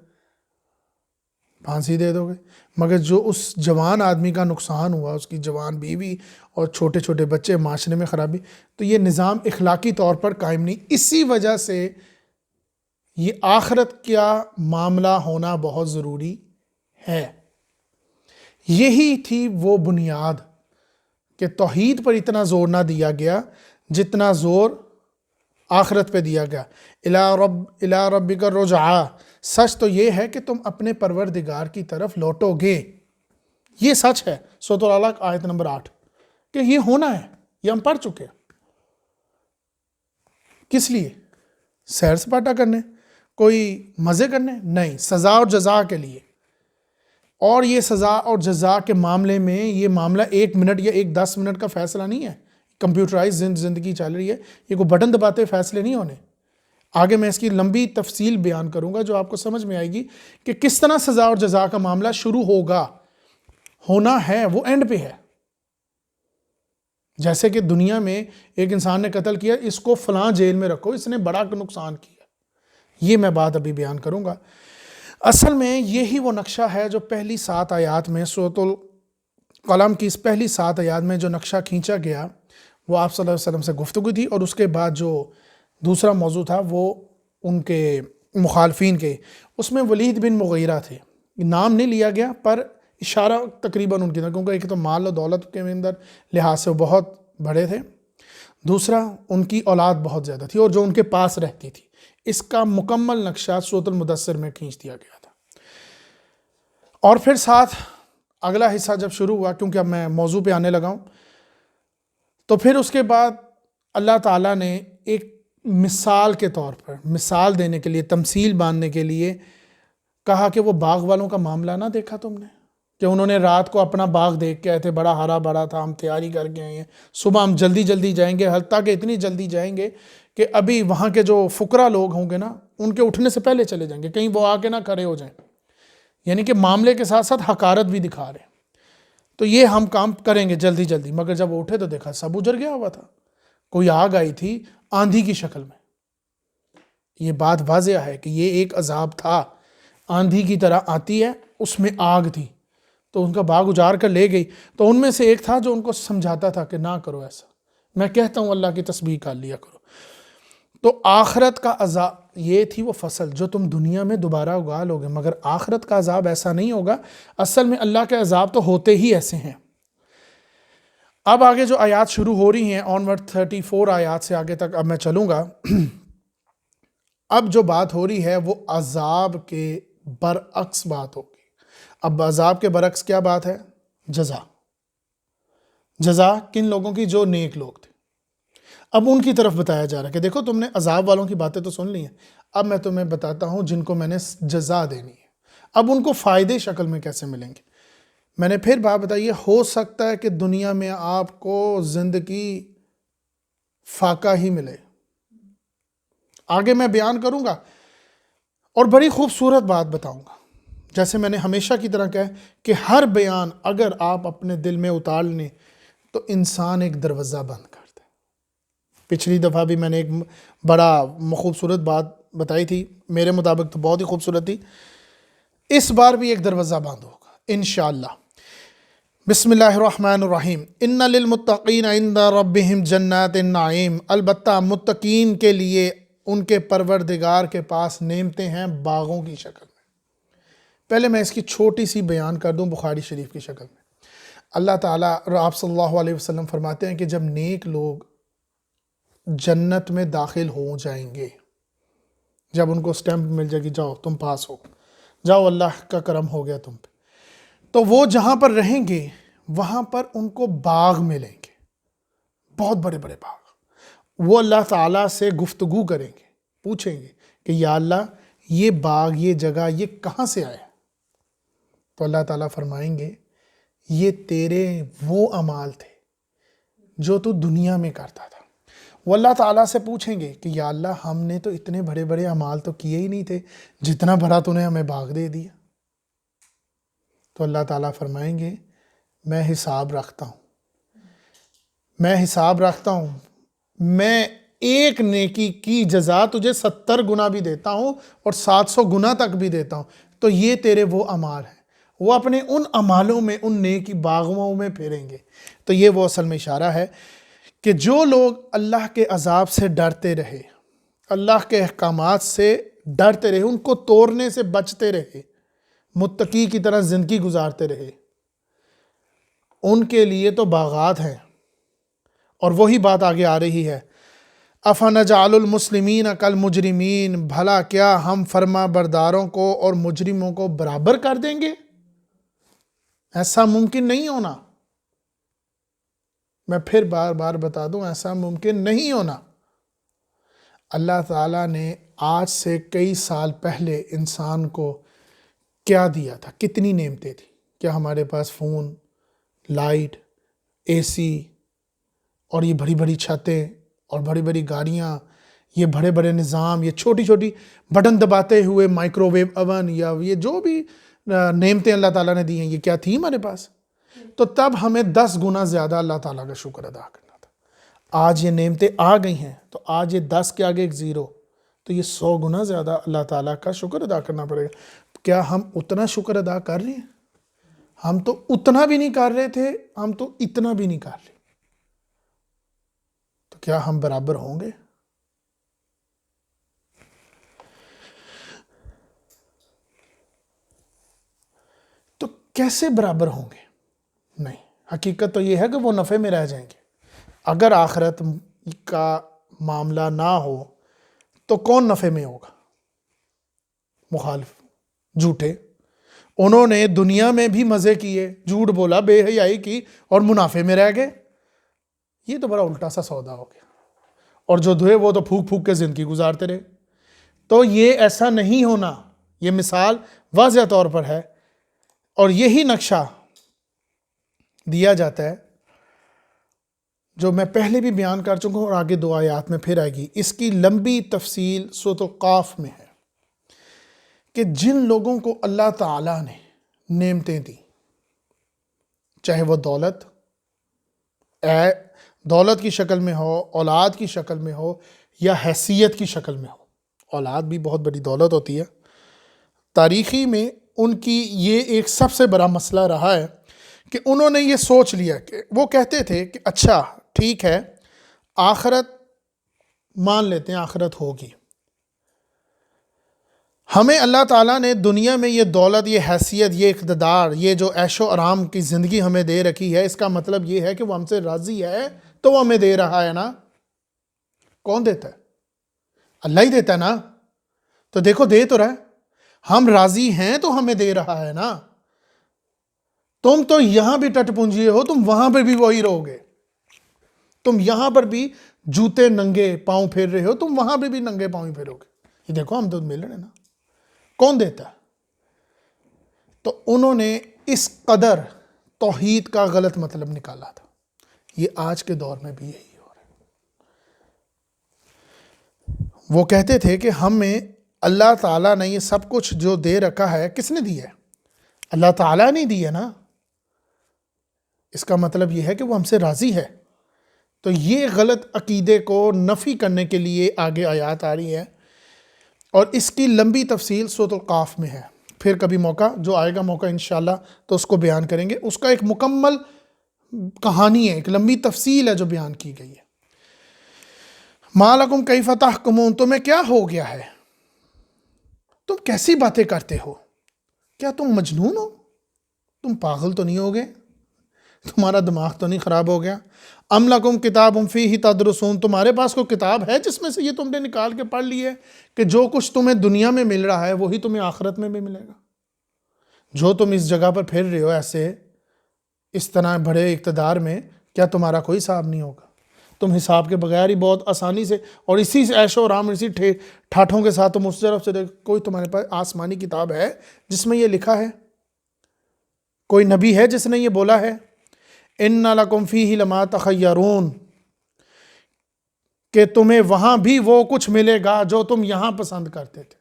پھانسی دے دو گے۔ مگر جو اس جوان آدمی کا نقصان ہوا، اس کی جوان بیوی اور چھوٹے چھوٹے بچے، معاشرے میں خرابی، تو یہ نظام اخلاقی طور پر قائم نہیں۔ اسی وجہ سے یہ آخرت کا معاملہ ہونا بہت ضروری ہے۔ یہی تھی وہ بنیاد کہ توحید پر اتنا زور نہ دیا گیا جتنا زور آخرت پہ دیا گیا۔ الی ربک الرجعی، سچ تو یہ ہے کہ تم اپنے پروردگار کی طرف لوٹو گے، یہ سچ ہے۔ سورۃ العلق آیت نمبر 8 کہ یہ ہونا ہے، یہ ہم پڑھ چکے ہیں۔ کس لیے؟ سیر سپاٹا کرنے، کوئی مزے کرنے؟ نہیں، سزا اور جزا کے لیے۔ اور یہ سزا اور جزا کے معاملے میں یہ معاملہ 1 منٹ یا 10 منٹ کا فیصلہ نہیں ہے۔ کمپیوٹرائز زندگی چل رہی ہے، یہ کوئی بٹن دباتے فیصلے نہیں ہونے۔ آگے میں اس کی لمبی تفصیل بیان کروں گا جو آپ کو سمجھ میں آئے گی کہ کس طرح سزا اور جزا کا معاملہ شروع ہوگا، ہونا ہے، وہ اینڈ پہ ہے۔ جیسے کہ دنیا میں ایک انسان نے قتل کیا، اس کو فلاں جیل میں رکھو، اس نے بڑا نقصان کیا، یہ میں بات ابھی بیان کروں گا۔ اصل میں یہی وہ نقشہ ہے جو پہلی 7 آیات میں، سورۃ القلم کی اس پہلی 7 آیات میں جو نقشہ کھینچا گیا، وہ آپ صلی اللہ علیہ وسلم سے گفتگو تھی، اور اس کے بعد جو دوسرا موضوع تھا وہ ان کے مخالفین کے، اس میں ولید بن مغیرہ تھے۔ نام نہیں لیا گیا پر اشارہ تقریباً ان کی تھا، کیونکہ ایک تو مال و دولت کے اندر لحاظ سے وہ بہت بڑے تھے، دوسرا ان کی اولاد بہت زیادہ تھی اور جو ان کے پاس رہتی تھی۔ اس کا مکمل نقشہ سورۃ المدثر میں کھینچ دیا گیا تھا۔ اور پھر ساتھ اگلا حصہ جب شروع ہوا، کیونکہ اب میں موضوع پہ آنے لگا ہوں، تو پھر اس کے بعد اللہ تعالیٰ نے ایک مثال کے طور پر، مثال دینے کے لیے، تمثیل باندھنے کے لیے کہا کہ وہ باغ والوں کا معاملہ نہ دیکھا تم نے، کہ انہوں نے رات کو اپنا باغ دیکھ کے آئے تھے، بڑا ہرا بھرا تھا، ہم تیاری کر کے آئے ہیں، صبح ہم جلدی جلدی جائیں گے، حتیٰ کہ اتنی جلدی جائیں گے کہ ابھی وہاں کے جو فقراء لوگ ہوں گے نا، ان کے اٹھنے سے پہلے چلے جائیں گے، کہیں وہ آ کے نہ کھڑے ہو جائیں، یعنی کہ معاملے کے ساتھ ساتھ حقارت بھی دکھا رہے ہیں۔ تو یہ ہم کام کریں گے جلدی جلدی، مگر جب وہ اٹھے تو دیکھا سب اجڑ گیا ہوا تھا، کوئی آگ آئی تھی آندھی کی شکل میں۔ یہ بات واضح ہے کہ یہ ایک عذاب تھا، آندھی کی طرح آتی ہے، اس میں آگ تھی، تو ان کا باغ اجاڑ کر لے گئی۔ تو ان میں سے ایک تھا جو ان کو سمجھاتا تھا کہ نہ کرو ایسا، میں کہتا ہوں اللہ کی تسبیح کر لیا کرو۔ تو آخرت کا عذاب، یہ تھی وہ فصل جو تم دنیا میں دوبارہ اگا لوگے، مگر آخرت کا عذاب ایسا نہیں ہوگا۔ اصل میں اللہ کے عذاب تو ہوتے ہی ایسے ہیں۔ اب آگے جو آیات شروع ہو رہی ہیں آنورڈ 34 آیات سے آگے تک اب میں چلوں گا۔ اب جو بات ہو رہی ہے وہ عذاب کے برعکس بات ہوگی۔ اب عذاب کے برعکس کیا بات ہے؟ جزا۔ جزا کن لوگوں کی؟ جو نیک لوگ تھے۔ اب ان کی طرف بتایا جا رہا ہے کہ دیکھو تم نے عذاب والوں کی باتیں تو سن لی ہیں، اب میں تمہیں بتاتا ہوں جن کو میں نے جزا دینی ہے، اب ان کو فائدے شکل میں کیسے ملیں گے۔ میں نے پھر بات بتائی، ہو سکتا ہے کہ دنیا میں آپ کو زندگی فاقہ ہی ملے، آگے میں بیان کروں گا اور بڑی خوبصورت بات بتاؤں گا۔ جیسے میں نے ہمیشہ کی طرح کہا کہ ہر بیان اگر آپ اپنے دل میں اتار لیں تو انسان ایک دروازہ بند کر دے۔ پچھلی دفعہ بھی میں نے ایک بڑا خوبصورت بات بتائی تھی، میرے مطابق تو بہت ہی خوبصورت تھی، اس بار بھی ایک دروازہ بند ہوگا انشاءاللہ۔ بسم اللہ الرحمن الرحیم۔ ان للمتقین عند ربہم جنات النعیم، البتہ متقین کے لیے ان کے پروردگار کے پاس نعمتیں ہیں باغوں کی شکل میں۔ پہلے میں اس کی چھوٹی سی بیان کر دوں بخاری شریف کی شکل میں۔ اللہ تعالیٰ اور آپ صلی اللہ علیہ وسلم فرماتے ہیں کہ جب نیک لوگ جنت میں داخل ہو جائیں گے، جب ان کو سٹیمپ مل جائے گی جاؤ تم پاس ہو، جاؤ اللہ کا کرم ہو گیا تم پہ، تو وہ جہاں پر رہیں گے وہاں پر ان کو باغ ملیں گے، بہت بڑے بڑے باغ۔ وہ اللہ تعالیٰ سے گفتگو کریں گے، پوچھیں گے کہ یا اللہ یہ باغ، یہ جگہ، یہ کہاں سے آیا؟ تو اللہ تعالیٰ فرمائیں گے یہ تیرے وہ اعمال تھے جو تو دنیا میں کرتا تھا۔ وہ اللہ تعالیٰ سے پوچھیں گے کہ یا اللہ ہم نے تو اتنے بڑے بڑے اعمال تو کیے ہی نہیں تھے جتنا بڑا تو نے ہمیں باغ دے دیا۔ تو اللہ تعالیٰ فرمائیں گے میں حساب رکھتا ہوں، میں حساب رکھتا ہوں، میں ایک نیکی کی جزا تجھے 70 گنا بھی دیتا ہوں اور 700 گنا تک بھی دیتا ہوں۔ تو یہ تیرے وہ اعمال ہیں، وہ اپنے ان اعمالوں میں، ان نیکی باغوں میں پھیریں گے۔ تو یہ وہ اصل میں اشارہ ہے کہ جو لوگ اللہ کے عذاب سے ڈرتے رہے، اللہ کے احکامات سے ڈرتے رہے، ان کو توڑنے سے بچتے رہے، متقی کی طرح زندگی گزارتے رہے، ان کے لیے تو باغات ہیں۔ اور وہی بات آگے آ رہی ہے، افنجعل المسلمین کالمجرمین، بھلا کیا ہم فرما برداروں کو اور مجرموں کو برابر کر دیں گے؟ ایسا ممکن نہیں ہونا، میں پھر بار بار بتا دوں ایسا ممکن نہیں ہونا۔ اللہ تعالیٰ نے آج سے کئی سال پہلے انسان کو کیا دیا تھا، کتنی نعمتیں تھیں، کیا ہمارے پاس فون، لائٹ، اے سی اور یہ بڑی بڑی چھتیں اور بڑی بڑی گاڑیاں، یہ بڑے بڑے نظام، یہ چھوٹی چھوٹی بٹن دباتے ہوئے مائکرو ویو اوون، یا یہ جو بھی نعمتیں اللہ تعالیٰ نے دی ہیں، یہ کیا تھی ہمارے پاس؟ تو تب ہمیں 10 گنا زیادہ اللہ تعالیٰ کا شکر ادا کرنا تھا۔ آج یہ نعمتیں آ گئی ہیں تو آج یہ 10 کے آگے ایک 0، تو یہ 100 گنا زیادہ اللہ تعالیٰ کا شکر ادا کرنا پڑے گا۔ کیا ہم اتنا شکر ادا کر رہے ہیں؟ ہم تو اتنا بھی نہیں کر رہے تھے، ہم تو اتنا بھی نہیں کر رہے، تو کیا ہم برابر ہوں گے؟ تو کیسے برابر ہوں گے؟ نہیں، حقیقت تو یہ ہے کہ وہ نفع میں رہ جائیں گے۔ اگر آخرت کا معاملہ نہ ہو تو کون نفع میں ہوگا؟ مخالف، جھوٹے۔ انہوں نے دنیا میں بھی مزے کیے، جھوٹ بولا، بے حیائی کی اور منافع میں رہ گئے۔ یہ تو بڑا الٹا سا سودا ہو گیا۔ اور جو دھوئے وہ تو پھونک پھونک کے زندگی گزارتے رہے. تو یہ ایسا نہیں ہونا. یہ مثال واضح طور پر ہے، اور یہی نقشہ دیا جاتا ہے جو میں پہلے بھی بیان کر چکا ہوں، اور آگے 2 آیات میں پھر آئے گی. اس کی لمبی تفصیل سورۃ القاف میں ہے کہ جن لوگوں کو اللہ تعالیٰ نے نعمتیں دی، چاہے وہ دولت کی شکل میں ہو، اولاد کی شکل میں ہو، یا حیثیت کی شکل میں ہو. اولاد بھی بہت بڑی دولت ہوتی ہے. تاریخی میں ان کی یہ ایک سب سے بڑا مسئلہ رہا ہے کہ انہوں نے یہ سوچ لیا کہ وہ کہتے تھے کہ اچھا ٹھیک ہے، آخرت مان لیتے ہیں، آخرت ہوگی. ہمیں اللہ تعالیٰ نے دنیا میں یہ دولت، یہ حیثیت، یہ اقتدار، یہ جو عیش و آرام کی زندگی ہمیں دے رکھی ہے، اس کا مطلب یہ ہے کہ وہ ہم سے راضی ہے، تو وہ ہمیں دے رہا ہے نا. کون دیتا ہے؟ اللہ ہی دیتا ہے نا. تو دیکھو دے تو رہا ہے، ہم راضی ہیں تو ہمیں دے رہا ہے نا. تم تو یہاں بھی ٹٹ پونجیے ہو، تم وہاں پر بھی وہی رہو گے. تم یہاں پر بھی جوتے ننگے پاؤں پھیر رہے ہو، تم وہاں پہ بھی ننگے پاؤں پھیرو گے. یہ دیکھو ہم تو مل رہے ہیں نا. کون دیتا ہے؟ تو انہوں نے اس قدر توحید کا غلط مطلب نکالا تھا. یہ آج کے دور میں بھی یہی ہو رہا ہے. وہ کہتے تھے کہ ہمیں اللہ تعالیٰ نے یہ سب کچھ جو دے رکھا ہے، کس نے دیا ہے؟ اللہ تعالیٰ نے دی ہے نا. اس کا مطلب یہ ہے کہ وہ ہم سے راضی ہے. تو یہ غلط عقیدے کو نفی کرنے کے لیے آگے آیات آ رہی ہے، اور اس کی لمبی تفصیل سورۃ القاف میں ہے. پھر کبھی موقع جو آئے گا موقع انشاءاللہ تو اس کو بیان کریں گے. اس کا ایک مکمل کہانی ہے، ایک لمبی تفصیل ہے جو بیان کی گئی ہے. ما لکم کیف تحکمون، تمہیں کیا ہو گیا ہے، تم کیسی باتیں کرتے ہو؟ کیا تم مجنون ہو؟ تم پاگل تو نہیں ہو گئے؟ تمہارا دماغ تو نہیں خراب ہو گیا؟ ام لکم کتاب فیہ تدرسون، تمہارے پاس کوئی کتاب ہے جس میں سے یہ تم نے نکال کے پڑھ لی ہے کہ جو کچھ تمہیں دنیا میں مل رہا ہے وہی تمہیں آخرت میں بھی ملے گا؟ جو تم اس جگہ پر پھر رہے ہو ایسے اس طرح بڑے اقتدار میں، کیا تمہارا کوئی حساب نہیں ہوگا؟ تم حساب کے بغیر ہی بہت آسانی سے اور اسی سے عیش و آرام، اسی ٹھاٹھوں کے ساتھ تم اس طرف سے کوئی تمہارے پاس آسمانی کتاب ہے جس میں یہ لکھا ہے؟ کوئی نبی ہے جس نے یہ بولا ہے اِنَّ لَكُمْ فِيهِ لَمَا تَخَيَّرُونَ، کہ تمہیں وہاں بھی وہ کچھ ملے گا جو تم یہاں پسند کرتے تھے.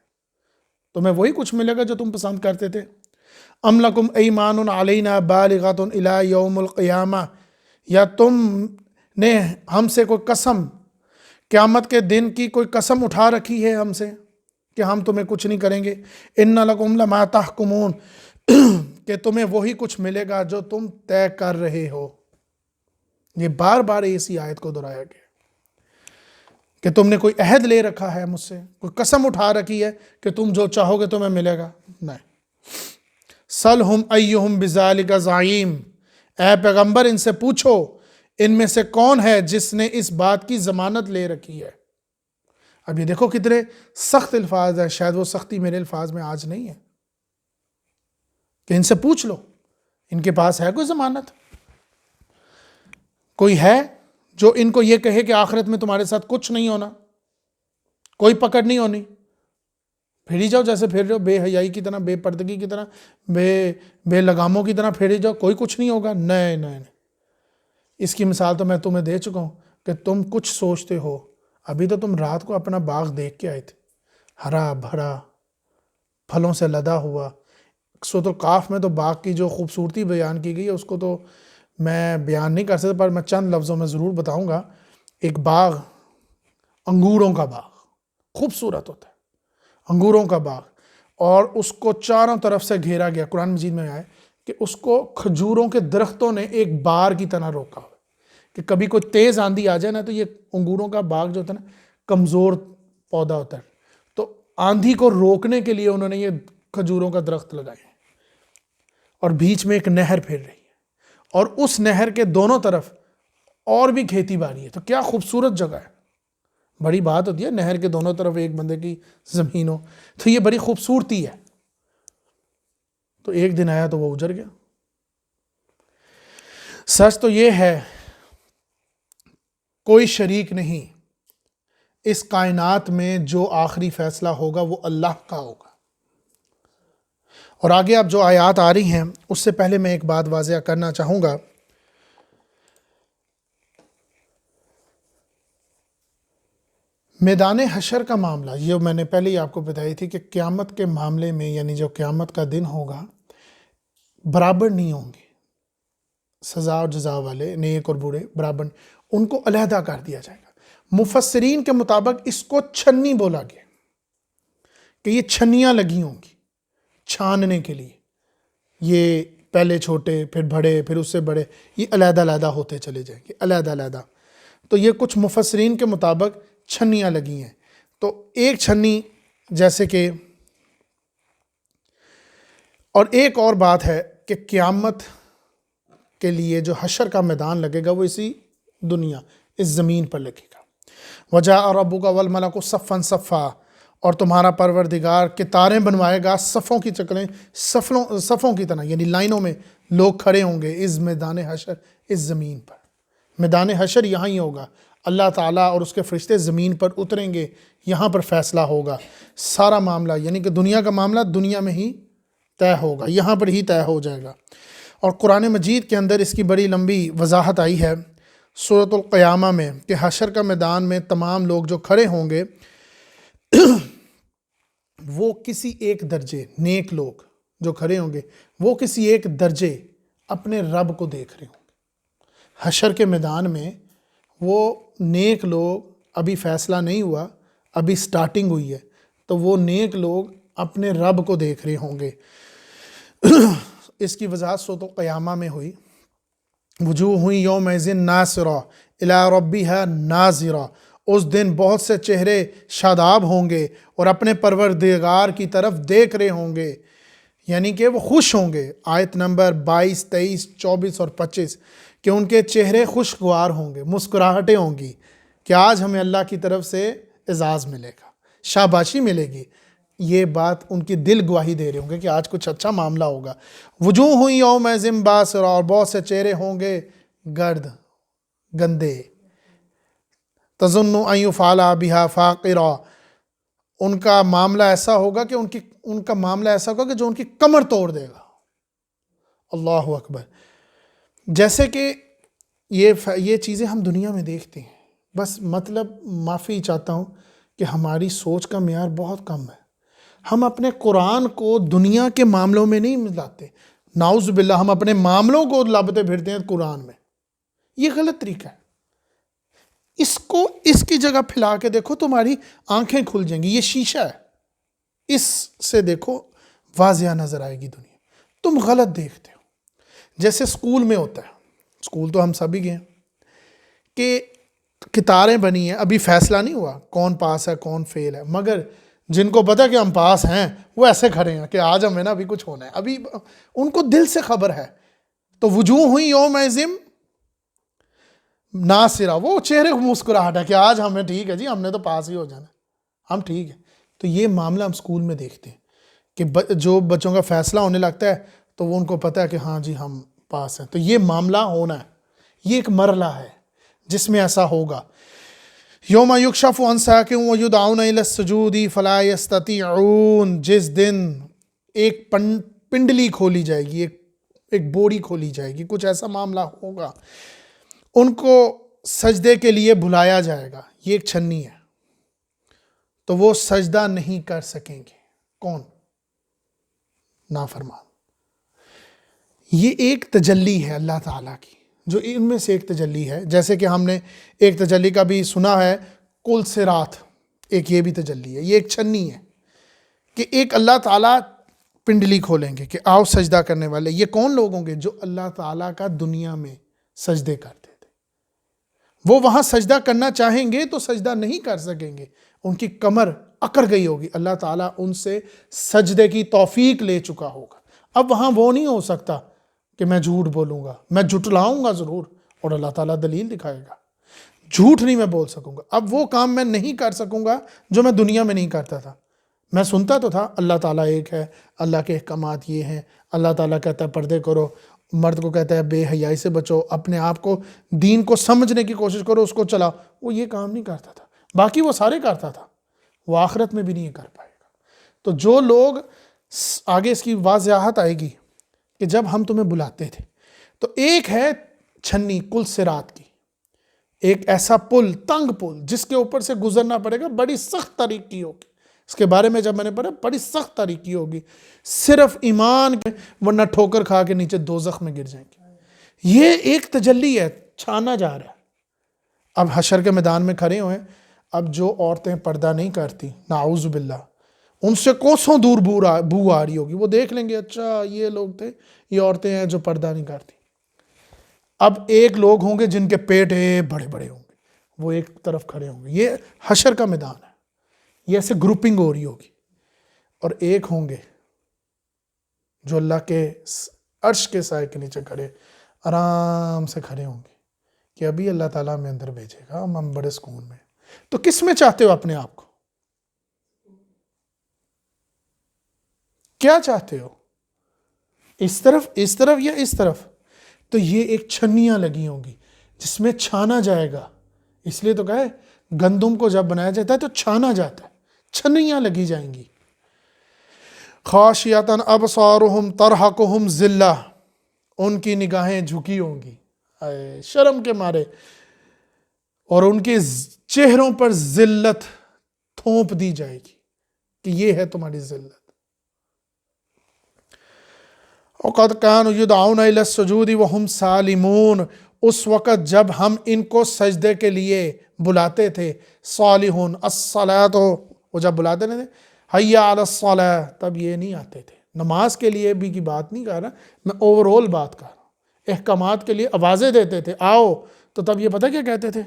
تمہیں وہی کچھ ملے گا جو تم پسند کرتے تھے. ام لکم ایمان علینا بالغۃ الی یوم القیامہ، یا تم نے ہم سے کوئی قسم، قیامت کے دن کی کوئی قسم اٹھا رکھی ہے ہم سے کہ ہم تمہیں کچھ نہیں کریں گے. ان لکم لما تحکمون، کہ تمہیں وہی کچھ ملے گا جو تم طے کر رہے ہو. یہ بار بار اسی آیت کو دہرایا گیا کہ تم نے کوئی عہد لے رکھا ہے مجھ سے، کوئی قسم اٹھا رکھی ہے کہ تم جو چاہو گے تمہیں ملے گا. نہیں. سلہم ایہم بذالک زعیم، اے پیغمبر ان سے پوچھو ان میں سے کون ہے جس نے اس بات کی ضمانت لے رکھی ہے. اب یہ دیکھو کتنے سخت الفاظ ہیں، شاید وہ سختی میرے الفاظ میں آج نہیں ہے، کہ ان سے پوچھ لو ان کے پاس ہے کوئی ضمانت، کوئی ہے جو ان کو یہ کہے کہ آخرت میں تمہارے ساتھ کچھ نہیں ہونا، کوئی پکڑ نہیں ہونی، پھیری جاؤ جیسے پھیر رہے ہو، بے حیائی کی طرح، بے پردگی کی طرح، بے لگاموں کی طرح پھیری جاؤ، کوئی کچھ نہیں ہوگا. نہیں نہیں نہیں. اس کی مثال تو میں تمہیں دے چکا ہوں کہ تم کچھ سوچتے ہو. ابھی تو تم رات کو اپنا باغ دیکھ کے آئے تھے، ہرا بھرا، پھلوں سے لدا ہوا. سورۃ القاف میں تو باغ کی جو خوبصورتی بیان کی گئی ہے اس کو تو میں بیان نہیں کر سکتا، پر میں چند لفظوں میں ضرور بتاؤں گا. ایک باغ، انگوروں کا باغ، خوبصورت ہوتا ہے انگوروں کا باغ، اور اس کو چاروں طرف سے گھیرا گیا. قرآن مجید میں آیا کہ اس کو کھجوروں کے درختوں نے ایک بار کی طرح روکا ہوا کہ کبھی کوئی تیز آندھی آ جائے نا تو یہ انگوروں کا باغ جو ہوتا ہے نا کمزور پودا ہوتا ہے، تو آندھی کو روکنے کے لیے انہوں نے یہ کھجوروں کا درخت لگائے، اور بیچ میں ایک نہر پھر رہی ہے، اور اس نہر کے دونوں طرف اور بھی کھیتی باڑی ہے. تو کیا خوبصورت جگہ ہے. بڑی بات ہوتی ہے نہر کے دونوں طرف ایک بندے کی زمین ہو، تو یہ بڑی خوبصورتی ہے. تو ایک دن آیا تو وہ اجڑ گیا. سچ تو یہ ہے کوئی شریک نہیں اس کائنات میں جو آخری فیصلہ ہوگا وہ اللہ کا ہوگا۔ اور آگے اب جو آیات آ رہی ہیں اس سے پہلے میں ایک بات واضح کرنا چاہوں گا۔ میدان حشر کا معاملہ، یہ میں نے پہلے ہی آپ کو بتائی تھی کہ قیامت کے معاملے میں، یعنی جو قیامت کا دن ہوگا، برابر نہیں ہوں گے سزا اور جزا والے، نیک اور برے برابر، ان کو علیحدہ کر دیا جائے گا۔ مفسرین کے مطابق اس کو چھنی بولا گیا کہ یہ چھنیاں لگی ہوں گی چھاننے کے لیے، یہ پہلے چھوٹے پھر بڑے پھر اس سے بڑے، یہ علیحدہ علیحدہ ہوتے چلے جائیں گے، علیحدہ علیحدہ۔ تو یہ کچھ مفسرین کے مطابق چھنیاں لگی ہیں۔ تو ایک چھنی جیسے کہ، اور ایک اور بات ہے کہ قیامت کے لیے جو حشر کا میدان لگے گا وہ اسی دنیا، اس زمین پر لگے گا۔ وَجَاءَ رَبُّكَ وَالْمَلَكُ صَفًّا صَفًّا، اور تمہارا پروردگار قطاریں بنوائے گا، صفوں کی شکلیں، صفوں کی طرح، یعنی لائنوں میں لوگ کھڑے ہوں گے اس میدان حشر، اس زمین پر۔ میدان حشر یہاں ہی ہوگا، اللہ تعالیٰ اور اس کے فرشتے زمین پر اتریں گے، یہاں پر فیصلہ ہوگا سارا معاملہ، یعنی کہ دنیا کا معاملہ دنیا میں ہی طے ہوگا، یہاں پر ہی طے ہو جائے گا۔ اور قرآن مجید کے اندر اس کی بڑی لمبی وضاحت آئی ہے سورۃ القیامہ میں کہ حشر کا میدان میں تمام لوگ جو کھڑے ہوں گے وہ کسی ایک درجے، نیک لوگ جو کھڑے ہوں گے وہ کسی ایک درجے اپنے رب کو دیکھ رہے ہوں گے۔ حشر کے میدان میں وہ نیک لوگ، ابھی فیصلہ نہیں ہوا، ابھی سٹارٹنگ ہوئی ہے، تو وہ نیک لوگ اپنے رب کو دیکھ رہے ہوں گے۔ اس کی وضاحت سورۃ القیامہ میں ہوئی، وجوہ یومئذ ناصرہ الی ربہا ناظرہ، اس دن بہت سے چہرے شاداب ہوں گے اور اپنے پروردگار کی طرف دیکھ رہے ہوں گے، یعنی کہ وہ خوش ہوں گے۔ آیت نمبر 22، 23، 24 اور 25 کہ ان کے چہرے خوشگوار ہوں گے، مسکراہٹیں ہوں گی کہ آج ہمیں اللہ کی طرف سے اعزاز ملے گا، شاباشی ملے گی۔ یہ بات ان کی دل گواہی دے رہے ہوں گے کہ آج کچھ اچھا معاملہ ہوگا۔ وجوہ یومئذ باسرہ، اور بہت سے چہرے ہوں گے گرد، گندے، تظن ان یفعل بہا فاقرہ، ان کا معاملہ ایسا ہوگا کہ ان کا معاملہ ایسا ہوگا کہ جو ان کی کمر توڑ دے گا۔ اللہ اکبر۔ جیسے کہ یہ چیزیں ہم دنیا میں دیکھتے ہیں، بس مطلب معافی چاہتا ہوں کہ ہماری سوچ کا معیار بہت کم ہے۔ ہم اپنے قرآن کو دنیا کے معاملوں میں نہیں ملاتے، نعوذ باللہ ہم اپنے معاملوں کو لابتے پھرتے ہیں قرآن میں۔ یہ غلط طریقہ ہے۔ اس کی جگہ پھیلا کے دیکھو، تمہاری آنکھیں کھل جائیں گی۔ یہ شیشہ ہے، اس سے دیکھو واضح نظر آئے گی دنیا۔ تم غلط دیکھتے ہو۔ جیسے سکول میں ہوتا ہے، سکول تو ہم سبھی گئے ہیں، کہ قطاریں بنی ہیں، ابھی فیصلہ نہیں ہوا کون پاس ہے کون فیل ہے، مگر جن کو پتہ کہ ہم پاس ہیں وہ ایسے کھڑے ہیں کہ آج ہمیں نا ابھی کچھ ہونا ہے، ابھی ان کو دل سے خبر ہے۔ تو وجوہ ہوئی یومئذ ناصرہ، وہ چہرے مسکراہٹ ہے کہ آج ہمیں ٹھیک ہے جی، ہم نے تو پاس ہی ہو جانا ہے، ہم ٹھیک ہے۔ تو یہ معاملہ ہم سکول میں دیکھتے ہیں کہ جو بچوں کا فیصلہ ہونے لگتا ہے تو وہ ان کو پتہ ہے کہ ہاں جی ہم پاس ہیں۔ تو یہ معاملہ ہونا ہے، یہ ایک مرحلہ ہے جس میں ایسا ہوگا۔ یوم یکشف عن ساق ویدعون الی السجود فلا یستطیعون، جس دن ایک پنڈلی کھولی جائے گی، ایک بوڑی کھولی جائے گی، کچھ ایسا معاملہ ہوگا، ان کو سجدے کے لیے بلایا جائے گا۔ یہ ایک چھنی ہے، تو وہ سجدہ نہیں کر سکیں گے۔ کون؟ نافرمان۔ یہ ایک تجلی ہے اللہ تعالیٰ کی، جو ان میں سے ایک تجلی ہے۔ جیسے کہ ہم نے ایک تجلی کا بھی سنا ہے، کل صراط، ایک یہ بھی تجلی ہے۔ یہ ایک چھنی ہے کہ ایک اللہ تعالیٰ پنڈلی کھولیں گے کہ آؤ سجدہ کرنے والے۔ یہ کون لوگ ہوں گے؟ جو اللہ تعالیٰ کا دنیا میں سجدے کرتے تھے، وہ وہاں سجدہ کرنا چاہیں گے تو سجدہ نہیں کر سکیں گے، ان کی کمر اکڑ گئی ہوگی، اللہ تعالیٰ ان سے سجدے کی توفیق لے چکا ہوگا۔ اب وہاں وہ نہیں ہو سکتا کہ میں جھوٹ بولوں گا، میں جھٹلاؤں گا ضرور، اور اللہ تعالیٰ دلیل دکھائے گا، جھوٹ نہیں میں بول سکوں گا۔ اب وہ کام میں نہیں کر سکوں گا جو میں دنیا میں نہیں کرتا تھا۔ میں سنتا تو تھا اللہ تعالیٰ ایک ہے، اللہ کے احکامات یہ ہیں، اللہ تعالیٰ کہتا ہے پردے کرو، مرد کو کہتا ہے بے حیائی سے بچو، اپنے آپ کو دین کو سمجھنے کی کوشش کرو، اس کو چلاؤ۔ وہ یہ کام نہیں کرتا تھا، باقی وہ سارے کرتا تھا، وہ آخرت میں بھی نہیں کر پائے گا۔ تو جو لوگ، آگے اس کی واضحات آئے گی کہ جب ہم تمہیں بلاتے تھے، تو ایک ہے چھنی کل صراط کی، ایک ایسا پل، تنگ پل جس کے اوپر سے گزرنا پڑے گا، بڑی سخت طریقی ہوگی۔ اس کے بارے میں جب میں نے پڑھا، بڑی سخت طریقی ہوگی، صرف ایمان کے، ورنہ ٹھوکر کھا کے نیچے دوزخ میں گر جائیں گے۔ یہ ایک تجلی ہے، چھانا جا رہا ہے۔ اب حشر کے میدان میں کھڑے ہوئے، اب جو عورتیں پردہ نہیں کرتی، نعوذ باللہ، ان سے کوسوں دور بو آ رہی ہوگی، وہ دیکھ لیں گے اچھا یہ لوگ تھے، یہ عورتیں ہیں جو پردہ نہیں کرتی۔ اب ایک لوگ ہوں گے جن کے پیٹ بڑے بڑے ہوں گے، وہ ایک طرف کھڑے ہوں گے، یہ حشر کا میدان ہے، یہ ایسے گروپنگ ہو رہی ہوگی۔ اور ایک ہوں گے جو اللہ کے عرش کے سائے کے نیچے کھڑے، آرام سے کھڑے ہوں گے کہ ابھی اللہ تعالیٰ میں اندر بھیجے گا، ہم بڑے سکون میں۔ تو کس میں چاہتے ہو اپنے آپ کو؟ کیا چاہتے ہو؟ اس طرف یا اس طرف؟ تو یہ ایک چھنیاں لگی ہوں گی جس میں چھانا جائے گا۔ اس لیے تو کہے گندم کو جب بنایا جاتا ہے تو چھانا جاتا ہے، چھنیاں لگی جائیں گی۔ خاشیۃ ابصارہم ترہقہم ذلہ، ان کی نگاہیں جھکی ہوں گی شرم کے مارے، اور ان کے چہروں پر ذلت تھوپ دی جائے گی کہ یہ ہے تمہاری ذلت۔ وَقَدْ كَانُوا يُدْعَوْنَ إِلَى السُّجُودِ وَهُمْ سَالِمُونَ، اس وقت جب ہم ان کو سجدے کے لیے بلاتے تھے، صالحون الصلاۃ، وہ جب بلاتے تھے حی علی الصلاۃ، تب یہ نہیں آتے تھے۔ نماز کے لیے بھی کی بات نہیں کر رہا میں، اوورال بات کر رہا ہوں۔ احکامات کے لیے آوازیں دیتے تھے آؤ، تو تب یہ پتہ کیا کہتے تھے؟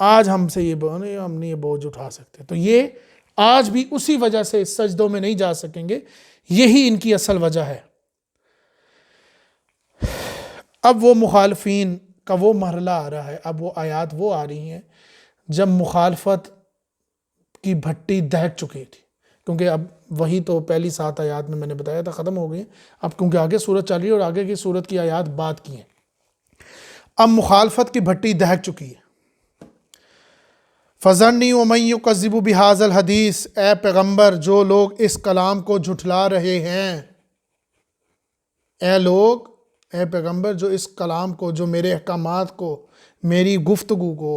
آج ہم سے یہ ہم نہیں یہ بوجھ اٹھا سکتے۔ تو یہ آج بھی اسی وجہ سے سجدوں میں نہیں جا سکیں گے، یہی ان کی اصل وجہ ہے۔ اب وہ مخالفین کا وہ مرحلہ آ رہا ہے، اب وہ آیات وہ آ رہی ہیں جب مخالفت کی بھٹی دہک چکی تھی، کیونکہ اب وہی تو پہلی 7 آیات میں نے بتایا تھا ختم ہو گئی ہیں، اب کیونکہ آگے صورت چل رہی ہے اور آگے کی صورت کی آیات بات کی ہیں، اب مخالفت کی بھٹی دہک چکی ہے۔ فَذَرْنِي وَمَن يُكَذِّبُ بِهَذَا الْحَدِيثِ، اے پیغمبر جو لوگ اس کلام کو جھٹلا رہے ہیں، اے پیغمبر جو اس کلام کو، جو میرے احکامات کو، میری گفتگو کو،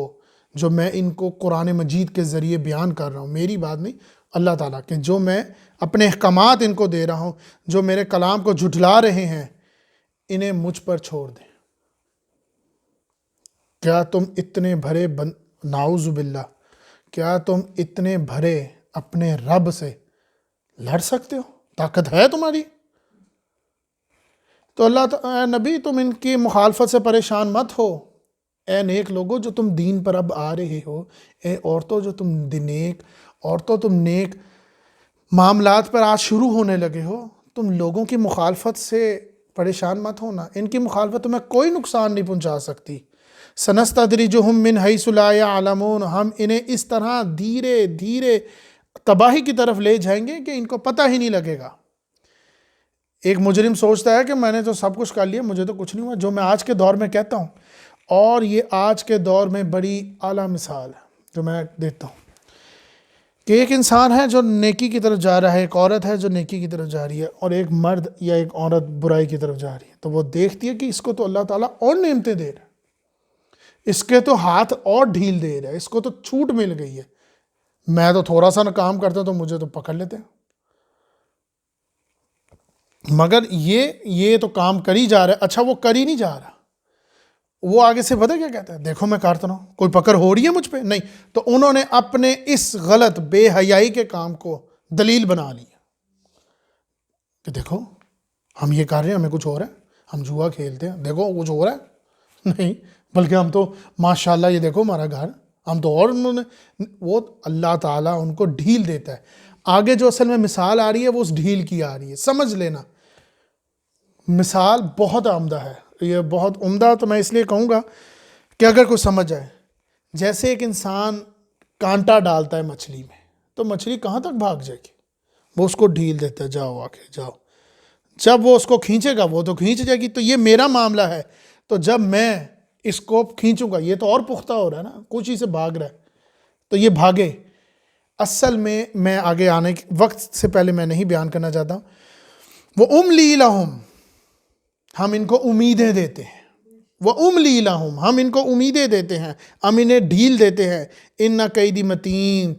جو میں ان کو قرآن مجید کے ذریعے بیان کر رہا ہوں، میری بات نہیں اللہ تعالیٰ کے، جو میں اپنے احکامات ان کو دے رہا ہوں، جو میرے کلام کو جھٹلا رہے ہیں، انہیں مجھ پر چھوڑ دیں۔ کیا تم اتنے بھرے نعوذ باللہ، کیا تم اتنے بھرے اپنے رب سے لڑ سکتے ہو؟ طاقت ہے تمہاری؟ تو اے نبی تم ان کی مخالفت سے پریشان مت ہو، اے نیک لوگوں جو تم دین پر اب آ رہے ہو، اے عورتوں جو تم نیک معاملات پر آج شروع ہونے لگے ہو، تم لوگوں کی مخالفت سے پریشان مت ہونا، ان کی مخالفت تمہیں کوئی نقصان نہیں پہنچا سکتی۔ سَنَسْتَدْرِجُهُم مِّنْ حَيْثُ لَا يَعْلَمُونَ، ہم انہیں اس طرح دھیرے دھیرے تباہی کی طرف لے جائیں گے کہ ان کو پتہ ہی نہیں لگے گا۔ ایک مجرم سوچتا ہے کہ میں نے تو سب کچھ کر لیا، مجھے تو کچھ نہیں ہوا، جو میں آج کے دور میں کہتا ہوں، اور یہ آج کے دور میں بڑی اعلیٰ مثال ہے جو میں دیتا ہوں، کہ ایک انسان ہے جو نیکی کی طرف جا رہا ہے، ایک عورت ہے جو نیکی کی طرف جا رہی ہے، اور ایک مرد یا ایک عورت برائی کی طرف جا رہی ہے، تو وہ دیکھتی ہے کہ اس کو تو اللہ تعالیٰ اور نعمتیں دے رہا ہے، اس کے تو ہاتھ اور ڈھیل دے رہا ہے، اس کو تو چھوٹ مل گئی ہے، میں تو تھوڑا سا نہ کام کرتا تو مجھے تو پکڑ لیتے ہیں، مگر یہ تو کام کر ہی جا رہا ہے۔ اچھا وہ کر ہی نہیں جا رہا، وہ آگے سے پتہ کیا کہتا ہے؟ دیکھو میں کرتا رہا ہوں، کوئی پکڑ ہو رہی ہے مجھ پہ؟ نہیں۔ تو انہوں نے اپنے اس غلط بے حیائی کے کام کو دلیل بنا لیا کہ دیکھو ہم یہ کر رہے ہیں، ہمیں کچھ ہو رہا ہے، ہم جوا کھیلتے ہیں، دیکھو کچھ ہو رہا ہے، نہیں، بلکہ ہم تو ماشاءاللہ یہ دیکھو ہمارا گھر، ہم تو، اور انہوں نے، وہ اللہ تعالیٰ ان کو ڈھیل دیتا ہے۔ آگے جو اصل میں مثال آ رہی ہے وہ اس ڈھیل کی آ رہی ہے، سمجھ لینا، مثال بہت عمدہ ہے، یہ بہت عمدہ تو میں اس لیے کہوں گا کہ اگر کوئی سمجھ جائے، جیسے ایک انسان کانٹا ڈالتا ہے مچھلی میں، تو مچھلی کہاں تک بھاگ جائے گی؟ وہ اس کو ڈھیل دیتا ہے، جاؤ آگے جاؤ، جب وہ اس کو کھینچے گا وہ تو کھینچ جائے گی۔ تو یہ میرا معاملہ ہے، تو جب میں اس کو کھینچوں گا یہ تو اور پختہ ہو رہا ہے نا، کچھ ہی سے بھاگ رہا ہے، تو یہ بھاگے. اصل میں آگے آنے کے وقت سے پہلے میں نہیں بیان کرنا چاہتا ہوں. وہ املی لہم، ہم ان کو امیدیں دیتے ہیں. وہ املی لہم، ہم ان کو امیدیں دیتے ہیں، ہم انہیں ڈھیل دیتے ہیں. ان قیدی متین،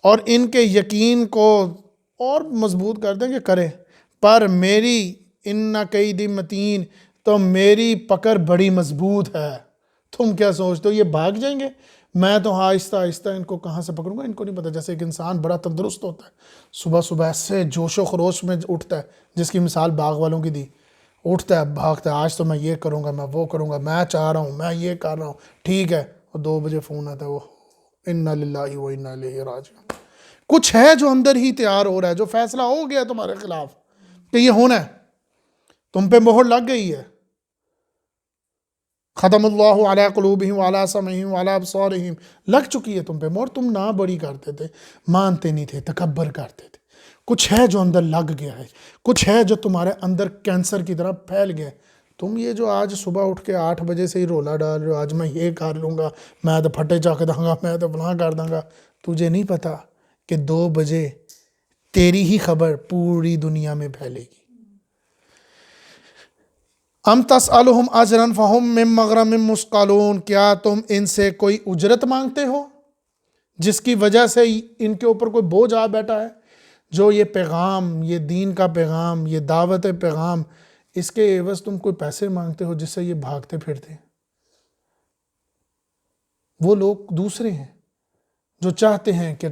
اور ان کے یقین کو اور مضبوط کر دیں کہ کریں. پر میری ان قیدی متین، تو میری پکڑ بڑی مضبوط ہے. تم کیا سوچتے ہو یہ بھاگ جائیں گے؟ میں تو آہستہ آہستہ ان کو کہاں سے پکڑوں گا. ان کو نہیں پتا. جیسے ایک انسان بڑا تندرست ہوتا ہے، صبح صبح ایسے جوش و خروش میں اٹھتا ہے، جس کی مثال باغ والوں کی دی. اٹھتا ہے، بھاگتا ہے، آج تو میں یہ کروں گا، میں وہ کروں گا، میں چاہ رہا ہوں، میں یہ کر رہا ہوں. ٹھیک ہے، اور 2 بجے فون آتا ہے، وہ انا للہ و انا الیہ راجعون. کچھ ہے جو اندر ہی تیار ہو رہا ہے، جو فیصلہ ہو گیا تمہارے خلاف کہ یہ ہونا ہے، تم پہ مہر لگ گئی ہے. ختم اللہ علی قلوبہم وعلی سمعہم وعلی ابصارہم، لگ چکی ہے تم پہ مہر. تم نہ بڑی کرتے تھے، مانتے نہیں تھے، تکبر کرتے تھے. کچھ ہے جو اندر لگ گیا ہے، کچھ ہے جو تمہارے اندر کینسر کی طرح پھیل گیا ہے. تم یہ جو آج صبح اٹھ کے 8 بجے سے ہی رولا ڈال رہے ہو، آج میں یہ کر لوں گا، میں تو پھٹے چک دوں گا، میں تو فلاں کر دوں گا. تجھے نہیں پتا کہ 2 بجے تیری ہی خبر پوری دنیا میں پھیلے گی. ام تسألہم اجرا فہم من مغرم مثقلون، کیا تم ان سے کوئی اجرت مانگتے ہو جس کی وجہ سے ان کے اوپر کوئی بوجھ آ بیٹھا ہے؟ جو یہ پیغام، یہ دین کا پیغام، یہ دعوت پیغام، اس کے عوض تم کوئی پیسے مانگتے ہو جس سے یہ بھاگتے پھرتے ہیں. وہ لوگ دوسرے ہیں جو چاہتے ہیں کہ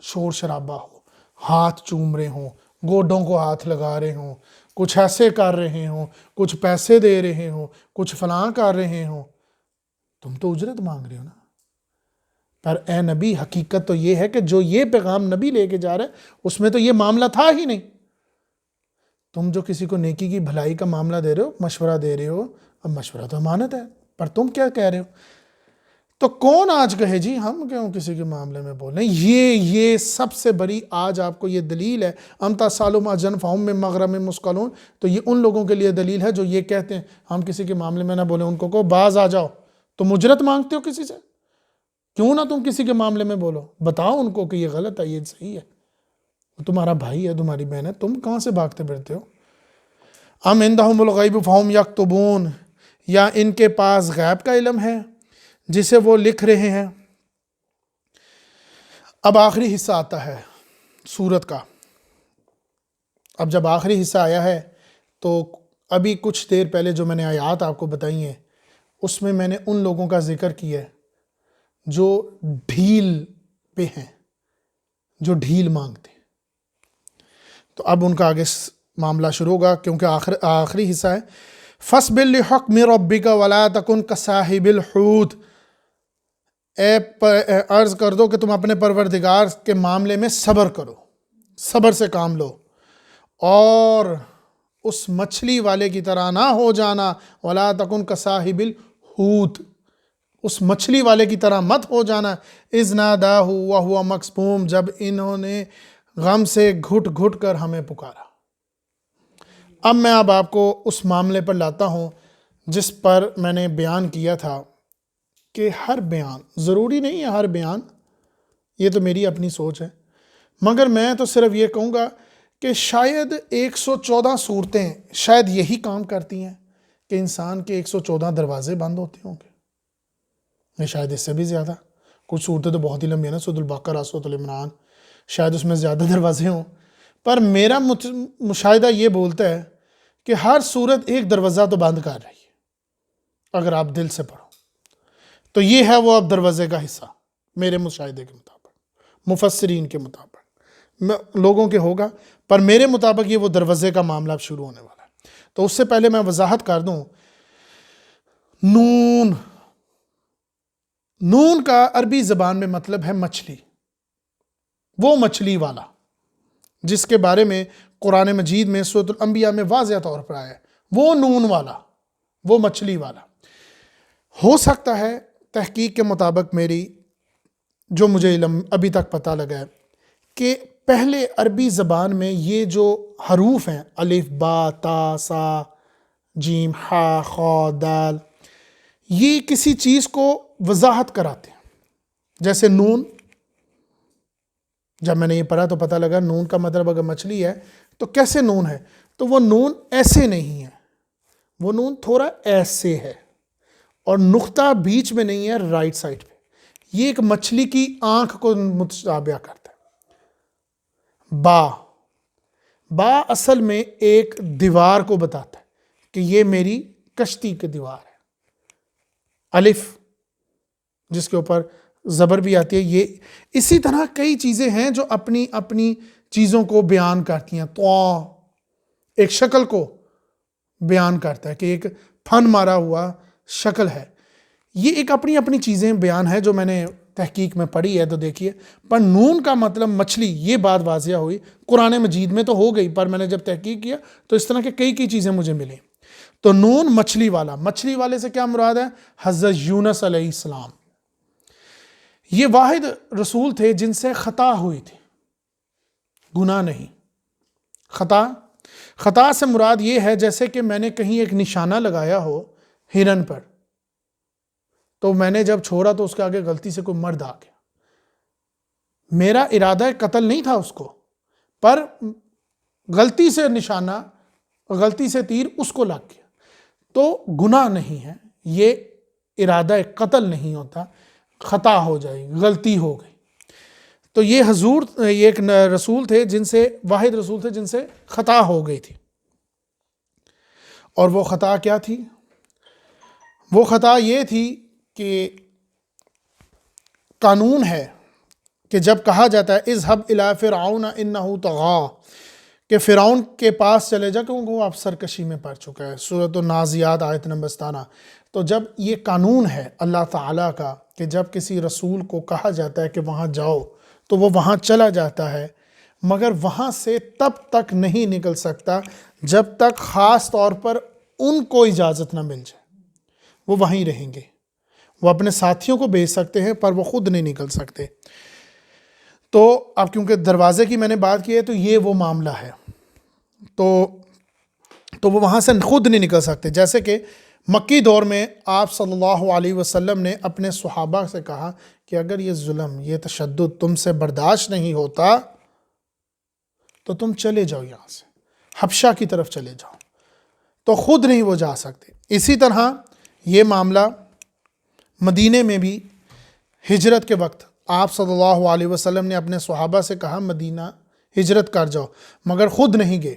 شور شرابہ ہو، ہاتھ چوم رہے ہوں، گوڈوں کو ہاتھ لگا رہے ہوں، کچھ ایسے کر رہے ہوں، کچھ پیسے دے رہے ہوں، کچھ فلاں کر رہے ہوں. تم تو اجرت مانگ رہے ہو نا. پر اے نبی، حقیقت تو یہ ہے کہ جو یہ پیغام نبی لے کے جا رہا ہے اس میں تو یہ معاملہ تھا ہی نہیں. تم جو کسی کو نیکی کی بھلائی کا معاملہ دے رہے ہو، مشورہ دے رہے ہو، اب مشورہ تو امانت ہے، پر تم کیا کہہ رہے ہو؟ تو کون آج کہے جی ہم کیوں کسی کے معاملے میں بولیں؟ یہ سب سے بڑی آج آپ کو یہ دلیل ہے. ام تسألہم اجرا فہم من مغرم مثقلون، تو یہ ان لوگوں کے لیے دلیل ہے جو یہ کہتے ہیں ہم کسی کے معاملے میں نہ بولیں. ان کو کہو باز آ جاؤ. تم اجرت مانگتے ہو کسی سے؟ کیوں نہ تم کسی کے معاملے میں بولو، بتاؤ ان کو کہ یہ غلط ہے، یہ صحیح ہے. تمہارا بھائی ہے، تمہاری بہن ہے، تم کہاں سے بھاگتے پھرتے ہو؟ ام عندہم الغیب فہم یکتبون، یا ان کے پاس غیب کا علم ہے جسے وہ لکھ رہے ہیں. اب آخری حصہ آتا ہے سورت کا. اب جب آخری حصہ آیا ہے تو ابھی کچھ دیر پہلے جو میں نے آیات آپ کو بتائی ہیں اس میں نے ان لوگوں کا ذکر کیا ہے جو ڈھیل پہ ہیں، جو ڈھیل مانگتے ہیں. تو اب ان کا آگے معاملہ شروع ہوگا کیونکہ آخری حصہ ہے. فَاصْبِرْ لِحُکْمِ رَبِّكَ وَلَا تَكُنْ كَصَاحِبِ الْحُوتِ، عرض کر دو کہ تم اپنے پروردگار کے معاملے میں صبر کرو، صبر سے کام لو، اور اس مچھلی والے کی طرح نہ ہو جانا. وَلَا تَكُنْ كَصَاحِبِ الْحُوتِ، اس مچھلی والے کی طرح مت ہو جانا. اِذْ نَادَاهُ وَهُوَ مَكْظُومٌ، جب انہوں نے غم سے گھٹ گھٹ کر ہمیں پکارا. اب میں آپ کو اس معاملے پر لاتا ہوں جس پر میں نے بیان کیا تھا کہ ہر بیان، ضروری نہیں ہے ہر بیان، یہ تو میری اپنی سوچ ہے، مگر میں تو صرف یہ کہوں گا کہ شاید 114 صورتیں شاید یہی کام کرتی ہیں کہ انسان کے 114 دروازے بند ہوتے ہوں گے، یا شاید اس سے بھی زیادہ. کچھ صورتیں تو بہت ہی لمبی ہیں نا، سورۃ البقرہ، سورۃ العمران، شاید اس میں زیادہ دروازے ہوں. پر میرا مشاہدہ یہ بولتا ہے کہ ہر صورت ایک دروازہ تو بند کر رہی ہے اگر آپ دل سے پڑھو. تو یہ ہے وہ اب دروازے کا حصہ میرے مشاہدے کے مطابق، مفسرین کے مطابق، لوگوں کے ہوگا، پر میرے مطابق یہ وہ دروازے کا معاملہ اب شروع ہونے والا ہے. تو اس سے پہلے میں وضاحت کر دوں، نون، نون کا عربی زبان میں مطلب ہے مچھلی، وہ مچھلی والا جس کے بارے میں قرآن مجید میں سورۃ الانبیاء میں واضح طور پر آیا ہے، وہ نون والا، وہ مچھلی والا. ہو سکتا ہے تحقیق کے مطابق میری، جو مجھے علم ابھی تک پتہ لگا ہے، کہ پہلے عربی زبان میں یہ جو حروف ہیں، الف با تا سا جیم ہا خا دال، یہ کسی چیز کو وضاحت کراتے ہیں. جیسے نون جب میں نے یہ پڑھا تو پتہ لگا نون کا مطلب اگر مچھلی ہے تو کیسے نون ہے، تو وہ نون ایسے نہیں ہے، وہ نون تھوڑا ایسے ہے، اور نقطہ بیچ میں نہیں ہے، رائٹ سائڈ پہ۔ یہ ایک مچھلی کی آنکھ کو متشابہ کرتا ہے۔ با اصل میں ایک دیوار کو بتاتا ہے کہ یہ میری کشتی کی دیوار ہے۔ الف جس کے اوپر زبر بھی آتی ہے، یہ اسی طرح کئی چیزیں ہیں جو اپنی اپنی چیزوں کو بیان کرتی ہیں۔ تو ایک شکل کو بیان کرتا ہے کہ ایک پھن مارا ہوا شکل ہے، یہ ایک اپنی اپنی چیزیں بیان ہے جو میں نے تحقیق میں پڑھی ہے، تو دیکھیے۔ پر نون کا مطلب مچھلی، یہ بات واضح ہوئی، قرآن مجید میں تو ہو گئی، پر میں نے جب تحقیق کیا تو اس طرح کے کئی چیزیں مجھے ملیں۔ تو نون مچھلی والا، مچھلی والے سے کیا مراد ہے؟ حضرت یونس علیہ السلام۔ یہ واحد رسول تھے جن سے خطا ہوئی تھی، گناہ نہیں۔ خطا سے مراد یہ ہے جیسے کہ میں نے کہیں ایک نشانہ لگایا ہو ہرن پر، تو میں نے جب چھوڑا تو اس کے آگے غلطی سے کوئی مرد آ گیا، میرا ارادہ قتل نہیں تھا اس کو، پر غلطی سے نشانہ، غلطی سے تیر اس کو لگ گیا، تو گناہ نہیں ہے، یہ ارادہ قتل نہیں ہوتا، خطا ہو جائے، غلطی ہو گئی۔ تو یہ حضور، یہ ایک رسول تھے جن سے، واحد رسول تھے جن سے خطا ہو گئی تھی۔ اور وہ خطا کیا تھی؟ وہ خطا یہ تھی کہ قانون ہے کہ جب کہا جاتا ہے اذهب الى فرعون انه طغى، کہ فرعون کے پاس چلے جا کیونکہ وہ اب سرکشی میں پڑ چکا ہے، سورۃ النازعات آیت نمبر 17۔ تو جب یہ قانون ہے اللہ تعالیٰ کا کہ جب کسی رسول کو کہا جاتا ہے کہ وہاں جاؤ تو وہ وہاں چلا جاتا ہے، مگر وہاں سے تب تک نہیں نکل سکتا جب تک خاص طور پر ان کو اجازت نہ مل جائے، وہ وہیں رہیں گے۔ وہ اپنے ساتھیوں کو بھیج سکتے ہیں پر وہ خود نہیں نکل سکتے۔ تو اب کیونکہ دروازے کی میں نے بات کی ہے تو یہ وہ معاملہ ہے، تو وہ وہاں سے خود نہیں نکل سکتے۔ جیسے کہ مکی دور میں آپ صلی اللہ علیہ وسلم نے اپنے صحابہ سے کہا کہ اگر یہ ظلم، یہ تشدد تم سے برداشت نہیں ہوتا تو تم چلے جاؤ یہاں سے، حبشہ کی طرف چلے جاؤ، تو خود نہیں وہ جا سکتے۔ اسی طرح یہ معاملہ مدینے میں بھی ہجرت کے وقت آپ صلی اللہ علیہ وسلم نے اپنے صحابہ سے کہا مدینہ ہجرت کر جاؤ، مگر خود نہیں گئے۔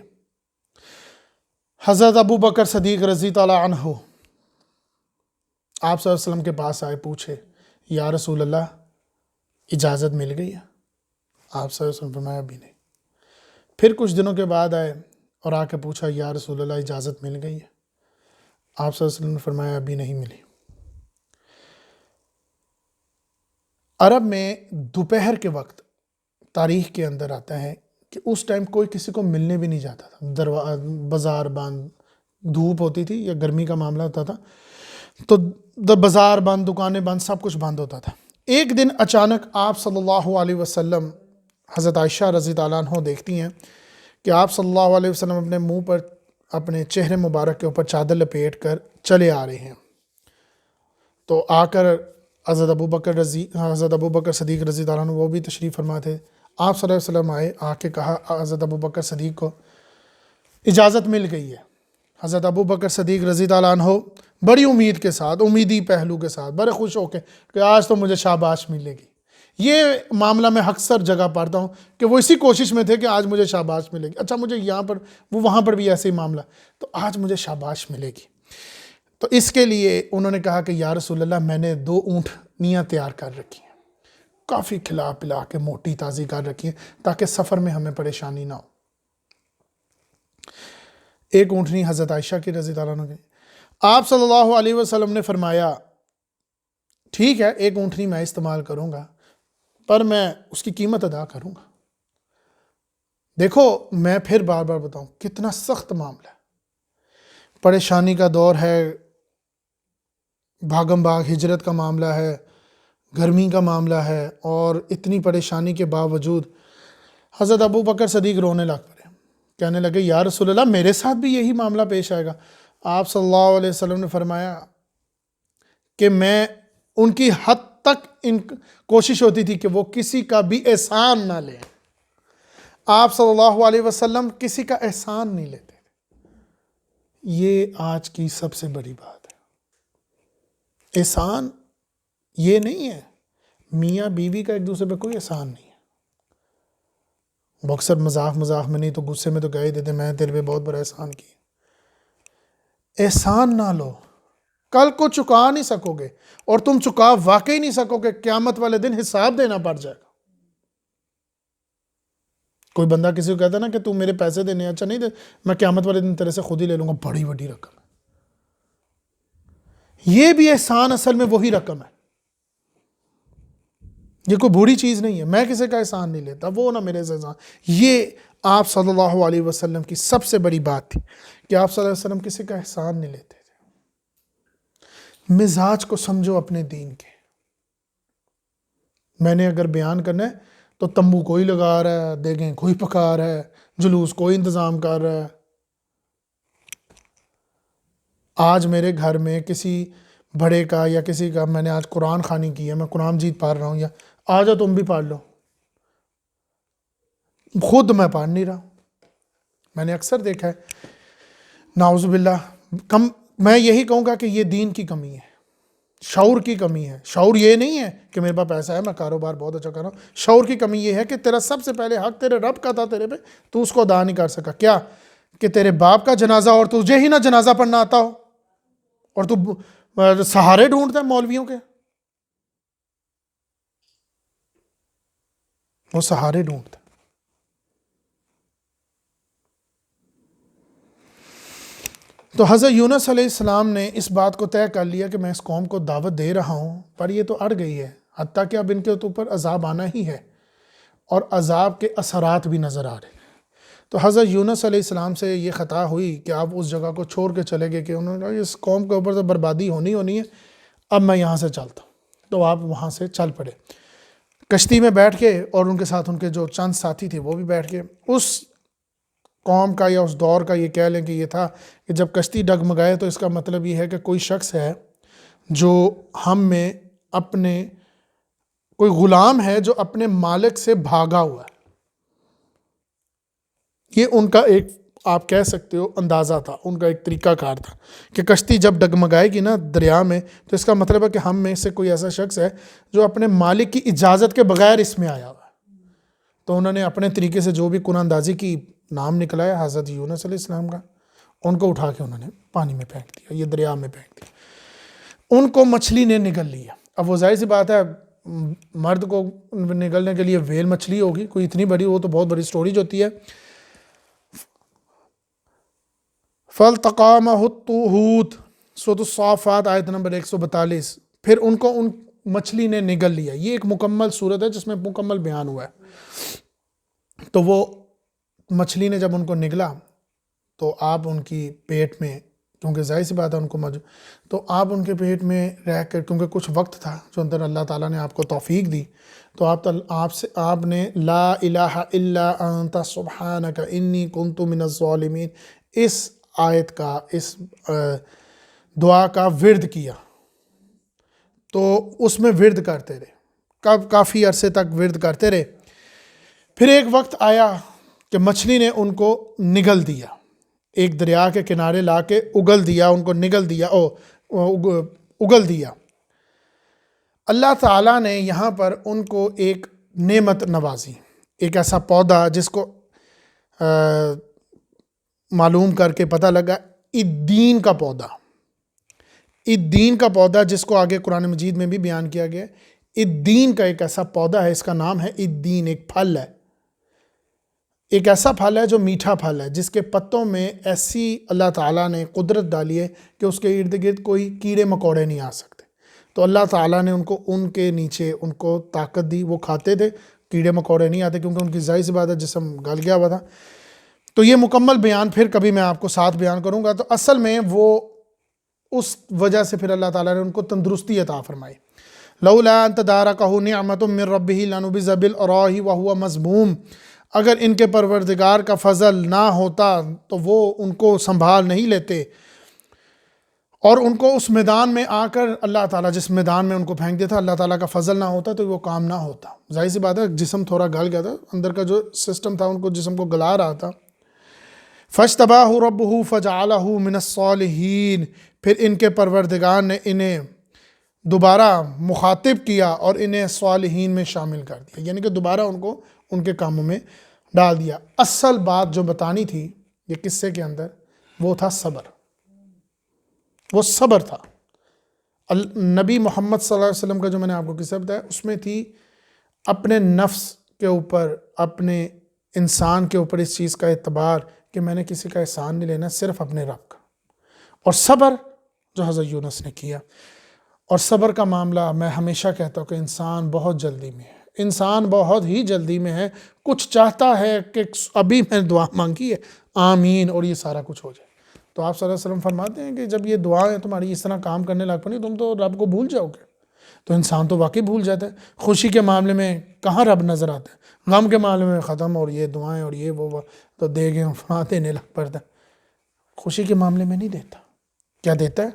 حضرت ابو بکر صدیق رضی اللہ عنہ آپ صلی اللہ علیہ وسلم کے پاس آئے، پوچھے یا رسول اللہ اجازت مل گئی ہے؟ آپ صلی اللہ علیہ وسلم فرمایا ابھی نہیں۔ پھر کچھ دنوں کے بعد آئے اور آ کے پوچھا یا رسول اللہ اجازت مل گئی ہے؟ آپ صلی اللہ علیہ وسلم نے فرمایا ابھی نہیں ملی۔ عرب میں دوپہر کے وقت تاریخ کے اندر آتا ہے کہ اس ٹائم کوئی کسی کو ملنے بھی نہیں جاتا تھا، بازار بند، دھوپ ہوتی تھی یا گرمی کا معاملہ ہوتا تھا تو بازار بند، دکانیں بند، سب کچھ بند ہوتا تھا۔ ایک دن اچانک آپ صلی اللہ علیہ وسلم، حضرت عائشہ رضی اللہ عنہ دیکھتی ہیں کہ آپ صلی اللہ علیہ وسلم اپنے منہ پر، اپنے چہرے مبارک کے اوپر چادر لپیٹ کر چلے آ رہے ہیں۔ تو آ کر حضرت ابو بکر صدیق رضی اللہ عنہ وہ بھی تشریف فرما تھے، آپ صلی اللہ علیہ وسلم آئے، آ کے کہا حضرت ابو بکر صدیق کو اجازت مل گئی ہے۔ حضرت ابو بکر صدیق رضی اللہ عنہ بڑی امید کے ساتھ، امیدی پہلو کے ساتھ، بڑے خوش ہو کے کہ آج تو مجھے شاباش ملے گی۔ یہ معاملہ میں اکثر جگہ پڑھتا ہوں کہ وہ اسی کوشش میں تھے کہ آج مجھے شاباش ملے گی، اچھا مجھے یہاں پر، وہ وہاں پر بھی ایسے ہی معاملہ، تو آج مجھے شاباش ملے گی۔ تو اس کے لیے انہوں نے کہا کہ یا رسول اللہ میں نے 2 اونٹنیاں تیار کر رکھی ہیں، کافی کھلا پلا کے موٹی تازی کر رکھی ہیں تاکہ سفر میں ہمیں پریشانی نہ ہو۔ ایک اونٹنی حضرت عائشہ کی رضی اللہ عنہ کی، آپ صلی اللہ علیہ وسلم نے فرمایا ٹھیک ہے ایک اونٹنی میں استعمال کروں گا پر میں اس کی قیمت ادا کروں گا۔ دیکھو میں پھر بار بار بتاؤں کتنا سخت معاملہ ہے، پریشانی کا دور ہے، بھاگم بھاگ ہجرت کا معاملہ ہے، گرمی کا معاملہ ہے، اور اتنی پریشانی کے باوجود حضرت ابو بکر صدیق رونے لگ پڑے، کہنے لگے یا رسول اللہ میرے ساتھ بھی یہی معاملہ پیش آئے گا؟ آپ صلی اللہ علیہ وسلم نے فرمایا کہ میں ان کی حد تک ان کوشش ہوتی تھی کہ وہ کسی کا بھی احسان نہ لیں. آپ صلی اللہ علیہ وسلم کسی کا احسان نہیں لیتے. یہ آج کی سب سے بڑی بات ہے. احسان یہ نہیں ہے میاں بیوی کا ایک دوسرے پہ کوئی احسان نہیں ہے. وہ اکثر مذاق میں نہیں تو غصے میں تو کہہ ہی دیتے میں تیرے پہ بہت بڑا احسان کیا. احسان نہ لو، کل کو چکا نہیں سکو گے، اور تم چکا واقعی نہیں سکو گے. قیامت والے دن حساب دینا پڑ جائے گا. کوئی بندہ کسی کو کہتا ہے نا کہ تم میرے پیسے دینے، اچھا نہیں دے، میں قیامت والے دن تیرے سے خود ہی لے لوں گا، بڑی بڑی رقم ہے. یہ بھی احسان اصل میں وہی رقم ہے. یہ کوئی بری چیز نہیں ہے. میں کسی کا احسان نہیں لیتا، وہ نہ میرے سے احسان. یہ آپ صلی اللہ علیہ وسلم کی سب سے بڑی بات تھی کہ آپ صلی اللہ علیہ وسلم کسی کا احسان نہیں لیتے تھے. مزاج کو سمجھو اپنے دین کے. میں نے اگر بیان کرنا ہے تو تمبو کوئی لگا رہا ہے، دیگیں کوئی پکا رہا ہے، جلوس کوئی انتظام کر رہا ہے. آج میرے گھر میں کسی بڑے کا یا کسی کا میں نے آج قرآن خوانی کی ہے، میں قرآن مجید پڑھ رہا ہوں، یا آ جاؤ تم بھی پڑھ لو. خود میں پڑھ نہیں رہا. میں نے اکثر دیکھا ہے، نعوذ باللہ. میں یہی کہوں گا کہ یہ دین کی کمی ہے، شعور کی کمی ہے. شعور یہ نہیں ہے کہ میرے پاس پیسہ ہے میں کاروبار بہت اچھا کر رہا ہوں. شعور کی کمی یہ ہے کہ تیرا سب سے پہلے حق تیرے رب کا تھا تیرے پہ، تو اس کو ادا نہیں کر سکا. کیا کہ تیرے باپ کا جنازہ اور تجھے ہی نہ جنازہ پڑھنا آتا ہو، اور تو سہارے ڈھونڈتا ہے مولویوں کے. وہ سہارے ڈھونڈتا. تو حضرت یونس علیہ السلام نے اس بات کو طے کر لیا کہ میں اس قوم کو دعوت دے رہا ہوں، پر یہ تو اڑ گئی ہے، حتیٰ کہ اب ان کے اوپر عذاب آنا ہی ہے، اور عذاب کے اثرات بھی نظر آ رہے ہیں. تو حضرت یونس علیہ السلام سے یہ خطا ہوئی کہ آپ اس جگہ کو چھوڑ کے چلے گئے، کہ انہوں نے کہا اس قوم کے اوپر تو بربادی ہونی ہے، اب میں یہاں سے چلتا ہوں. تو آپ وہاں سے چل پڑے کشتی میں بیٹھ کے، اور ان کے ساتھ ان کے جو چند ساتھی تھے وہ بھی بیٹھ کے. اس قوم کا یا اس دور کا یہ کہہ لیں کہ یہ تھا کہ جب کشتی ڈگمگائے تو اس کا مطلب یہ ہے کہ کوئی شخص ہے جو ہم میں اپنے، کوئی غلام ہے جو اپنے مالک سے بھاگا ہوا ہے. یہ ان کا ایک آپ کہہ سکتے ہو اندازہ تھا، ان کا ایک طریقہ کار تھا کہ کشتی جب ڈگمگائے گی نا دریا میں تو اس کا مطلب ہے کہ ہم میں سے کوئی ایسا شخص ہے جو اپنے مالک کی اجازت کے بغیر اس میں آیا ہوا ہے. تو انہوں نے اپنے طریقے سے جو بھی کنہ اندازی کی نام نکلایا حضرت یونس علیہ السلام کا، ان کو اٹھا کے انہوں نے پانی میں پھینک دیا، یہ دریا میں پھینک دیا. ان کو مچھلی نے نگل لیا. اب وہ ظاہر سی بات ہے مرد کو نگلنے کے لیے ویل مچھلی ہوگی کوئی اتنی بڑی، وہ تو بہت بڑی سٹوریج ہوتی ہے. فَالْتَقَامَهُ الْحُوتُ سورۃ الصافات آیت نمبر 142. پھر ان کو ان مچھلی نے نگل لیا. یہ ایک مکمل صورت ہے جس میں مکمل بیان ہوا ہے. تو وہ مچھلی نے جب ان کو نگلا تو آپ ان کی پیٹ میں، کیونکہ ظاہر سی بات ہے ان کو تو آپ ان کے پیٹ میں رہ کر، کیونکہ کچھ وقت تھا جو اندر اللہ تعالیٰ نے آپ کو توفیق دی، تو آپ نے لا الہ الا انت سبحانک انی کنت من الظالمین اس آیت کا، اس دعا کا ورد کیا. تو اس میں ورد کرتے رہے، کافی عرصے تک ورد کرتے رہے. پھر ایک وقت آیا کہ مچھلی نے ان کو نگل دیا، ایک دریا کے کنارے لا کے اگل دیا، ان کو نگل دیا، اگل دیا. اللہ تعالیٰ نے یہاں پر ان کو ایک نعمت نوازی، ایک ایسا پودا جس کو معلوم کر کے پتہ لگا الدین کا پودا، الدین کا پودا جس کو آگے قرآن مجید میں بھی بیان کیا گیا. الدین کا ایک ایسا پودا ہے، اس کا نام ہے الدین. ایک پھل ہے، ایک ایسا پھل ہے جو میٹھا پھل ہے، جس کے پتوں میں ایسی اللہ تعالیٰ نے قدرت ڈالی ہے کہ اس کے ارد گرد کوئی کیڑے مکوڑے نہیں آ سکتے. تو اللہ تعالیٰ نے ان کے نیچے ان کو طاقت دی، وہ کھاتے تھے، کیڑے مکوڑے نہیں آتے کیونکہ ان کی ظاہر سی بات ہے جسم گل گیا ہوا تھا. تو یہ مکمل بیان پھر کبھی میں آپ کو ساتھ بیان کروں گا. تو اصل میں وہ اس وجہ سے پھر اللہ تعالیٰ نے ان کو تندرستی عطا فرمائی. لولا ان تدارکہ نعمت من ربہ لنبذ بالعراء وہو مذموم. اگر ان کے پروردگار کا فضل نہ ہوتا تو وہ ان کو سنبھال نہیں لیتے اور ان کو اس میدان میں آ کر اللہ تعالیٰ جس میدان میں ان کو پھینک دیتا، اللہ تعالیٰ کا فضل نہ ہوتا تو وہ کام نہ ہوتا. ظاہر سی بات ہے جسم تھوڑا گل گیا تھا، اندر کا جو سسٹم تھا ان کو جسم کو گلا رہا تھا. فاجتباہ ربہ فجعلہ من الصالحین، پھر ان کے پروردگار نے انہیں دوبارہ مخاطب کیا اور انہیں صالحین میں شامل کر دیا، یعنی کہ دوبارہ ان کو ان کے کاموں میں ڈال دیا. اصل بات جو بتانی تھی یہ قصے کے اندر وہ تھا صبر. وہ صبر تھا. نبی محمد صلی اللہ علیہ وسلم کا جو میں نے آپ کو قصہ بتایا اس میں تھی اپنے نفس کے اوپر، اپنے انسان کے اوپر اس چیز کا اعتبار کہ میں نے کسی کا احسان نہیں لینا، صرف اپنے رب کا. اور صبر جو حضرت یونس نے کیا. اور صبر کا معاملہ میں ہمیشہ کہتا ہوں کہ انسان بہت جلدی میں ہے، انسان بہت ہی جلدی میں ہے. کچھ چاہتا ہے کہ ابھی میں نے دعا مانگی ہے آمین اور یہ سارا کچھ ہو جائے. تو آپ صلی اللہ علیہ وسلم فرماتے ہیں کہ جب یہ دعائیں تمہاری اس طرح کام کرنے لگ پڑیں تم تو رب کو بھول جاؤ گے. تو انسان تو واقعی بھول جاتا ہے. خوشی کے معاملے میں کہاں رب نظر آتا ہے، غم کے معاملے میں ختم، اور یہ دعائیں اور یہ وہ تو دے گئے فلاں دینے لگ پڑتا ہے. خوشی کے معاملے میں نہیں دیتا. کیا دیتا ہے؟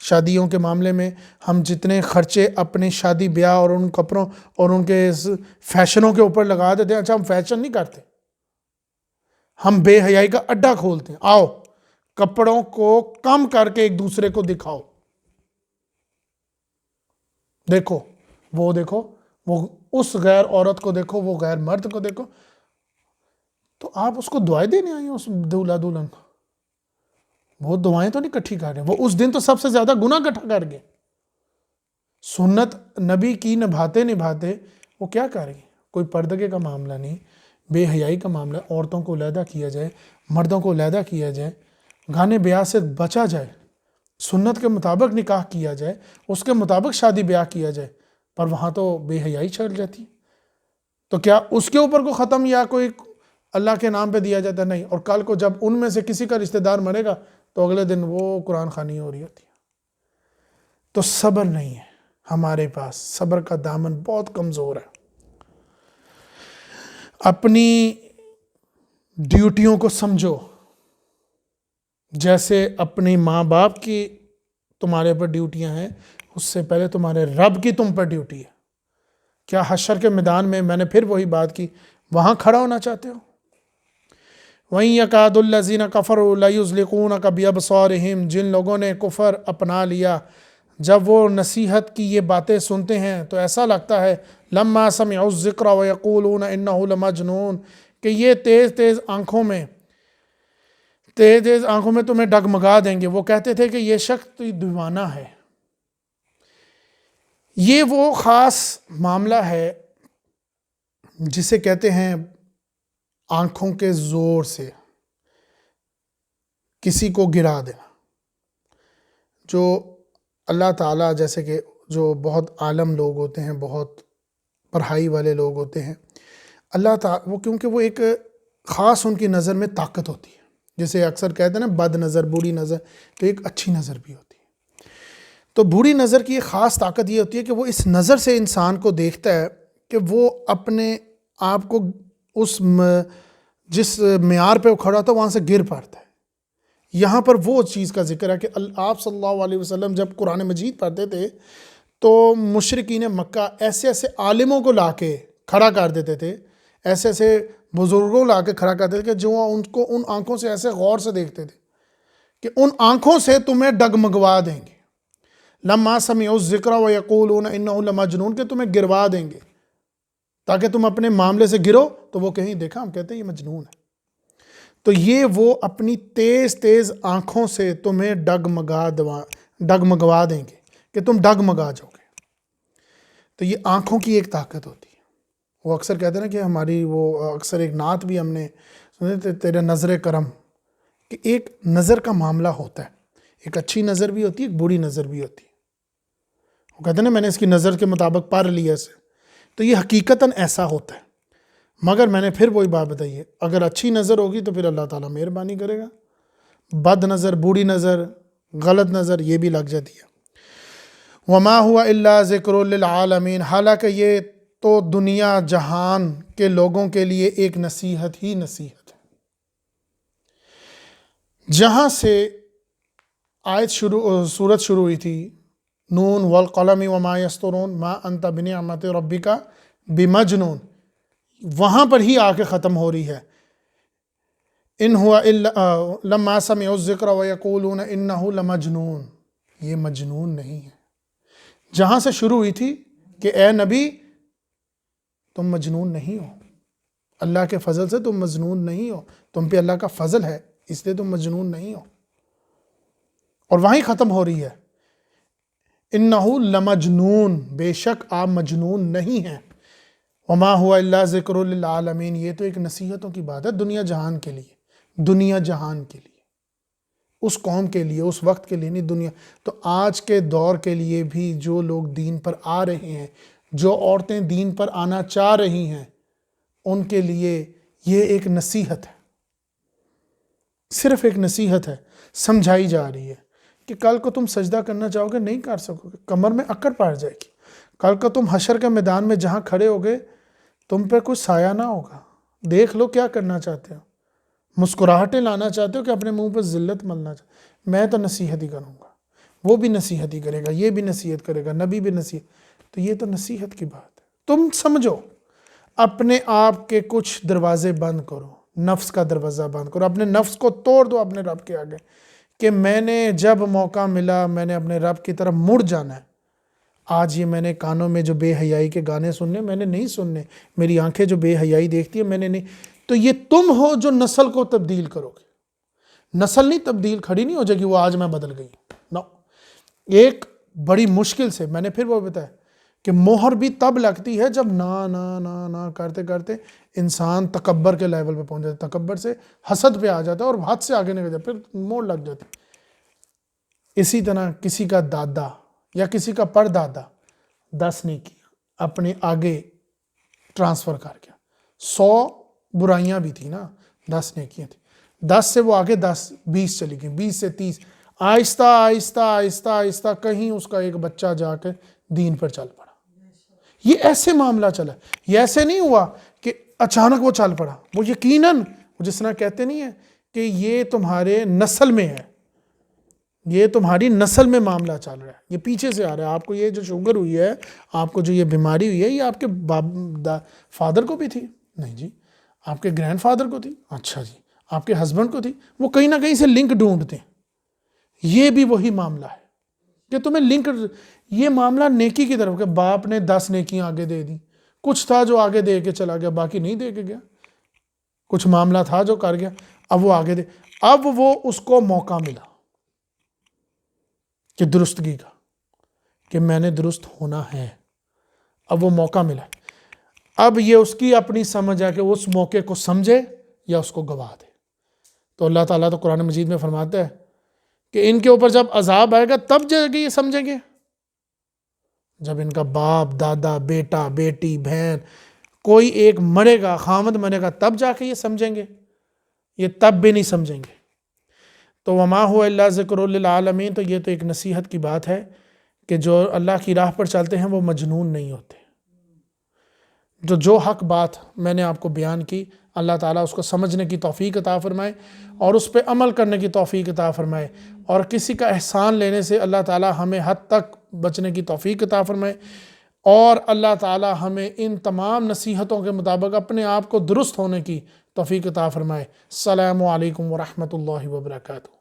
شادیوں کے معاملے میں ہم جتنے خرچے اپنے شادی بیاہ اور ان کپڑوں اور ان کے فیشنوں کے اوپر لگا دیتے ہیں. اچھا ہم فیشن نہیں کرتے، ہم بے حیائی کا اڈا کھولتے ہیں. آؤ کپڑوں کو کم کر کے ایک دوسرے کو دکھاؤ، دیکھو وہ اس غیر عورت کو دیکھو، وہ غیر مرد کو دیکھو. تو آپ اس کو دعائیں دینے آئی ہیں اس دولہا دلہن کو؟ وہ دعائیں تو نہیں کٹھی کر رہے، وہ اس دن تو سب سے زیادہ گناہ کٹھا کر گئے. سنت نبی کی نبھاتے نبھاتے وہ کیا کر رہی ہیں؟ کوئی پردگے کا معاملہ نہیں، بے حیائی کا معاملہ. عورتوں کو علیحدہ کیا جائے، مردوں کو علیحدہ کیا جائے، گانے بیاہ سے بچا جائے، سنت کے مطابق نکاح کیا جائے، اس کے مطابق شادی بیاہ کیا جائے. پر وہاں تو بے حیائی چل جاتی. تو کیا اس کے اوپر کو ختم یا کوئی اللہ کے نام پہ دیا جاتا؟ نہیں. اور کل کو جب ان میں سے کسی کا رشتہ دار مرے گا تو اگلے دن وہ قرآن خوانی ہو رہی ہوتی ہے. تو صبر نہیں ہے ہمارے پاس، صبر کا دامن بہت کمزور ہے. اپنی ڈیوٹیوں کو سمجھو، جیسے اپنی ماں باپ کی تمہارے پر ڈیوٹیاں ہیں، اس سے پہلے تمہارے رب کی تم پر ڈیوٹی ہے. کیا حشر کے میدان میں نے پھر وہی بات کی، وہاں کھڑا ہونا چاہتے ہو؟ وَإِن يَكَادُ الَّذِينَ كَفَرُوا لَيُزْلِقُونَكَ بِأَبْصَارِهِمْ، جن لوگوں نے کفر اپنا لیا جب وہ نصیحت کی یہ باتیں سنتے ہیں تو ایسا لگتا ہے لَمَّا سَمِعُوا الذِّكْرَ وَيَقُولُونَ إِنَّهُ لَمَجْنُونَ، کہ یہ تیز تیز آنکھوں میں تمہیں ڈگمگا دیں گے. وہ کہتے تھے کہ یہ شخص تو دیوانہ ہے. یہ وہ خاص معاملہ ہے جسے کہتے ہیں آنکھوں کے زور سے کسی کو گرا دینا. جو اللہ تعالیٰ جیسے کہ جو بہت عالم لوگ ہوتے ہیں، بہت پڑھائی والے لوگ ہوتے ہیں، اللہ تعالیٰ وہ کیونکہ وہ ایک خاص ان کی نظر میں طاقت ہوتی ہے. جیسے اکثر کہتے ہیں نا بد نظر بری نظر، تو ایک اچھی نظر بھی ہوتی ہے. تو بری نظر کی ایک خاص طاقت یہ ہوتی ہے کہ وہ اس نظر سے انسان کو دیکھتا ہے کہ وہ اپنے آپ کو اس جس معیار پہ وہ کھڑا تھا وہاں سے گر پڑتا ہے. یہاں پر وہ چیز کا ذکر ہے کہ آپ صلی اللہ علیہ وسلم جب قرآن مجید پڑھتے تھے تو مشرکین مکہ ایسے ایسے عالموں کو لا کے کھڑا کر دیتے تھے، ایسے ایسے بزرگوں لا کے کھڑا کرتے تھے کہ جو ان کو ان آنکھوں سے ایسے غور سے دیکھتے تھے کہ ان آنکھوں سے تمہیں ڈگمگوا دیں گے. لَمَّا سَمِعُوا الذِّكْرَ وَيَقُولُونَ إِنَّهُ لَمَجْنُونَ، کہ تمہیں گروا دیں گے تاکہ تم اپنے معاملے سے گرو تو وہ کہیں دیکھا ہم کہتے ہیں یہ مجنون ہے. تو یہ وہ اپنی تیز تیز آنکھوں سے تمہیں ڈگمگوا دیں گے کہ تم ڈگمگا جاؤ گے. تو یہ آنکھوں کی ایک طاقت ہوتی ہے. وہ اکثر کہتے ہیں نا کہ ہماری وہ اکثر ایک نعت بھی ہم نے سنے تیرے نظر کرم، کہ ایک نظر کا معاملہ ہوتا ہے. ایک اچھی نظر بھی ہوتی ہے، ایک بری نظر بھی ہوتی ہے. وہ کہتے ہیں نا میں نے اس کی نظر کے مطابق پڑھ لیا اسے. تو یہ حقیقتاً ایسا ہوتا ہے. مگر میں نے پھر وہی بات بتائی ہے، اگر اچھی نظر ہوگی تو پھر اللہ تعالیٰ مہربانی کرے گا. بد نظر، بری نظر، غلط نظر یہ بھی لگ جاتی ہے. وَمَا هُوَ إِلَّا ذِكْرٌ لِلْعَالَمِينَ، حالانکہ یہ تو دنیا جہان کے لوگوں کے لیے ایک نصیحت ہی نصیحت ہے. جہاں سے سورت شروع ہوئی تھی نون والقلم وما یسطرون ما انت بنعمت ربک بمجنون، وہاں پر ہی آ کے ختم ہو رہی ہے ان ہوا الا لما سمعوا الذکر ویقولون انہ لمجنون، یہ مجنون نہیں ہے۔ جہاں سے شروع ہوئی تھی کہ اے نبی تم مجنون نہیں ہو، اللہ کے فضل سے تم مجنون نہیں ہو، تم پہ اللہ کا فضل ہے اس لیے تم مجنون نہیں ہو، اور وہیں ختم ہو رہی ہے انہ لمجنون، بے شک آپ مجنون نہیں ہیں، وما ہوا الا ذکر للعالمین، یہ تو ایک نصیحتوں کی بات ہے دنیا جہان کے لیے، دنیا جہان کے لیے، اس قوم کے لیے، اس وقت کے لیے نہیں، دنیا۔ تو آج کے دور کے لیے بھی جو لوگ دین پر آ رہے ہیں، جو عورتیں دین پر آنا چاہ رہی ہیں، ان کے لیے یہ ایک نصیحت ہے، صرف ایک نصیحت ہے، سمجھائی جا رہی ہے کہ کل کو تم سجدہ کرنا چاہو گے نہیں کر سکو گے، کمر میں اکڑ پڑ جائے گی، کل کو تم حشر کے میدان میں جہاں کھڑے ہوگے تم پہ کوئی سایہ نہ ہوگا، دیکھ لو کیا کرنا چاہتے ہو، مسکراہٹیں لانا چاہتے ہو کہ اپنے منہ پہ ذلت ملنا چاہتے ہو، میں تو نصیحت ہی کروں گا، وہ بھی نصیحت ہی کرے گا، یہ بھی نصیحت کرے گا، نبی بھی نصیحت، تو یہ تو نصیحت کی بات ہے۔ تم سمجھو اپنے آپ کے کچھ دروازے بند کرو، نفس کا دروازہ بند کرو، اپنے نفس کو توڑ دو اپنے رب کے آگے کہ میں نے جب موقع ملا میں نے اپنے رب کی طرف مڑ جانا ہے۔ آج یہ میں نے کانوں میں جو بے حیائی کے گانے سننے میں نے نہیں سننے، میری آنکھیں جو بے حیائی دیکھتی ہیں میں نے نہیں، تو یہ تم ہو جو نسل کو تبدیل کرو گے، نسل نہیں تبدیل کھڑی نہیں ہو جائے گی وہ آج میں بدل گئی، نو، ایک بڑی مشکل سے، میں نے پھر وہ بتایا کہ مہر بھی تب لگتی ہے جب نہ کرتے کرتے انسان تکبر کے لیول پہ پہنچ جاتا ہے، تکبر سے حسد پہ آ جاتا ہے اور حد سے آگے نکل جاتا ہے، پھر موڑ لگ جاتی ہے۔ اسی طرح کسی کا دادا یا کسی کا پردادا 10 نیکیاں اپنے آگے ٹرانسفر کر گیا، 100 برائیاں بھی تھی نا، 10 نیکیاں تھیں، 10 سے وہ آگے 20 چلی گئیں، 20 سے 30، آہستہ آہستہ آہستہ آہستہ کہیں اس کا ایک بچہ جا کے دین پر چل پڑا۔ یہ ایسے معاملہ چلا، یہ ایسے نہیں ہوا کہ اچانک وہ چل پڑا، وہ یقیناً جس طرح کہتے نہیں ہیں کہ یہ تمہارے نسل میں ہے، یہ تمہاری نسل میں معاملہ چل رہا ہے، یہ پیچھے سے آ رہا ہے، آپ کو یہ جو شوگر ہوئی ہے، آپ کو جو یہ بیماری ہوئی ہے، یہ آپ کے فادر کو بھی تھی؟ نہیں جی۔ آپ کے گرینڈ فادر کو تھی؟ اچھا جی۔ آپ کے ہسبینڈ کو تھی؟ وہ کہیں نہ کہیں سے لنک ڈھونڈتے ہیں، یہ بھی وہی معاملہ ہے کہ تمہیں لنک، یہ معاملہ نیکی کی طرف کہ باپ نے 10 نیکیاں آگے دے دی، کچھ تھا جو آگے دے کے چلا گیا، باقی نہیں دے کے گیا، کچھ معاملہ تھا جو کر گیا، اب وہ آگے دے، اب وہ اس کو موقع ملا کہ درستگی کا، کہ میں نے درست ہونا ہے، اب وہ موقع ملا، اب یہ اس کی اپنی سمجھ ہے کہ اس موقع کو سمجھے یا اس کو گوا دے۔ تو اللہ تعالیٰ تو قرآن مجید میں فرماتا ہے کہ ان کے اوپر جب عذاب آئے گا تب جا کے یہ سمجھیں گے، جب ان کا باپ، دادا، بیٹا، بیٹی، بہن کوئی ایک مرے گا، خامد مرے گا، تب جا کے یہ سمجھیں گے، یہ تب بھی نہیں سمجھیں گے۔ تو وما هو الا ذکر للعالمین، تو یہ تو ایک نصیحت کی بات ہے کہ جو اللہ کی راہ پر چلتے ہیں وہ مجنون نہیں ہوتے، جو حق بات میں نے آپ کو بیان کی، اللہ تعالیٰ اس کو سمجھنے کی توفیق عطا فرمائے اور اس پہ عمل کرنے کی توفیق عطا فرمائے، اور کسی کا احسان لینے سے اللہ تعالیٰ ہمیں حد تک بچنے کی توفیق عطا فرمائے، اور اللہ تعالیٰ ہمیں ان تمام نصیحتوں کے مطابق اپنے آپ کو درست ہونے کی توفیق عطا فرمائے۔ السلام علیکم ورحمۃ اللہ وبرکاتہ۔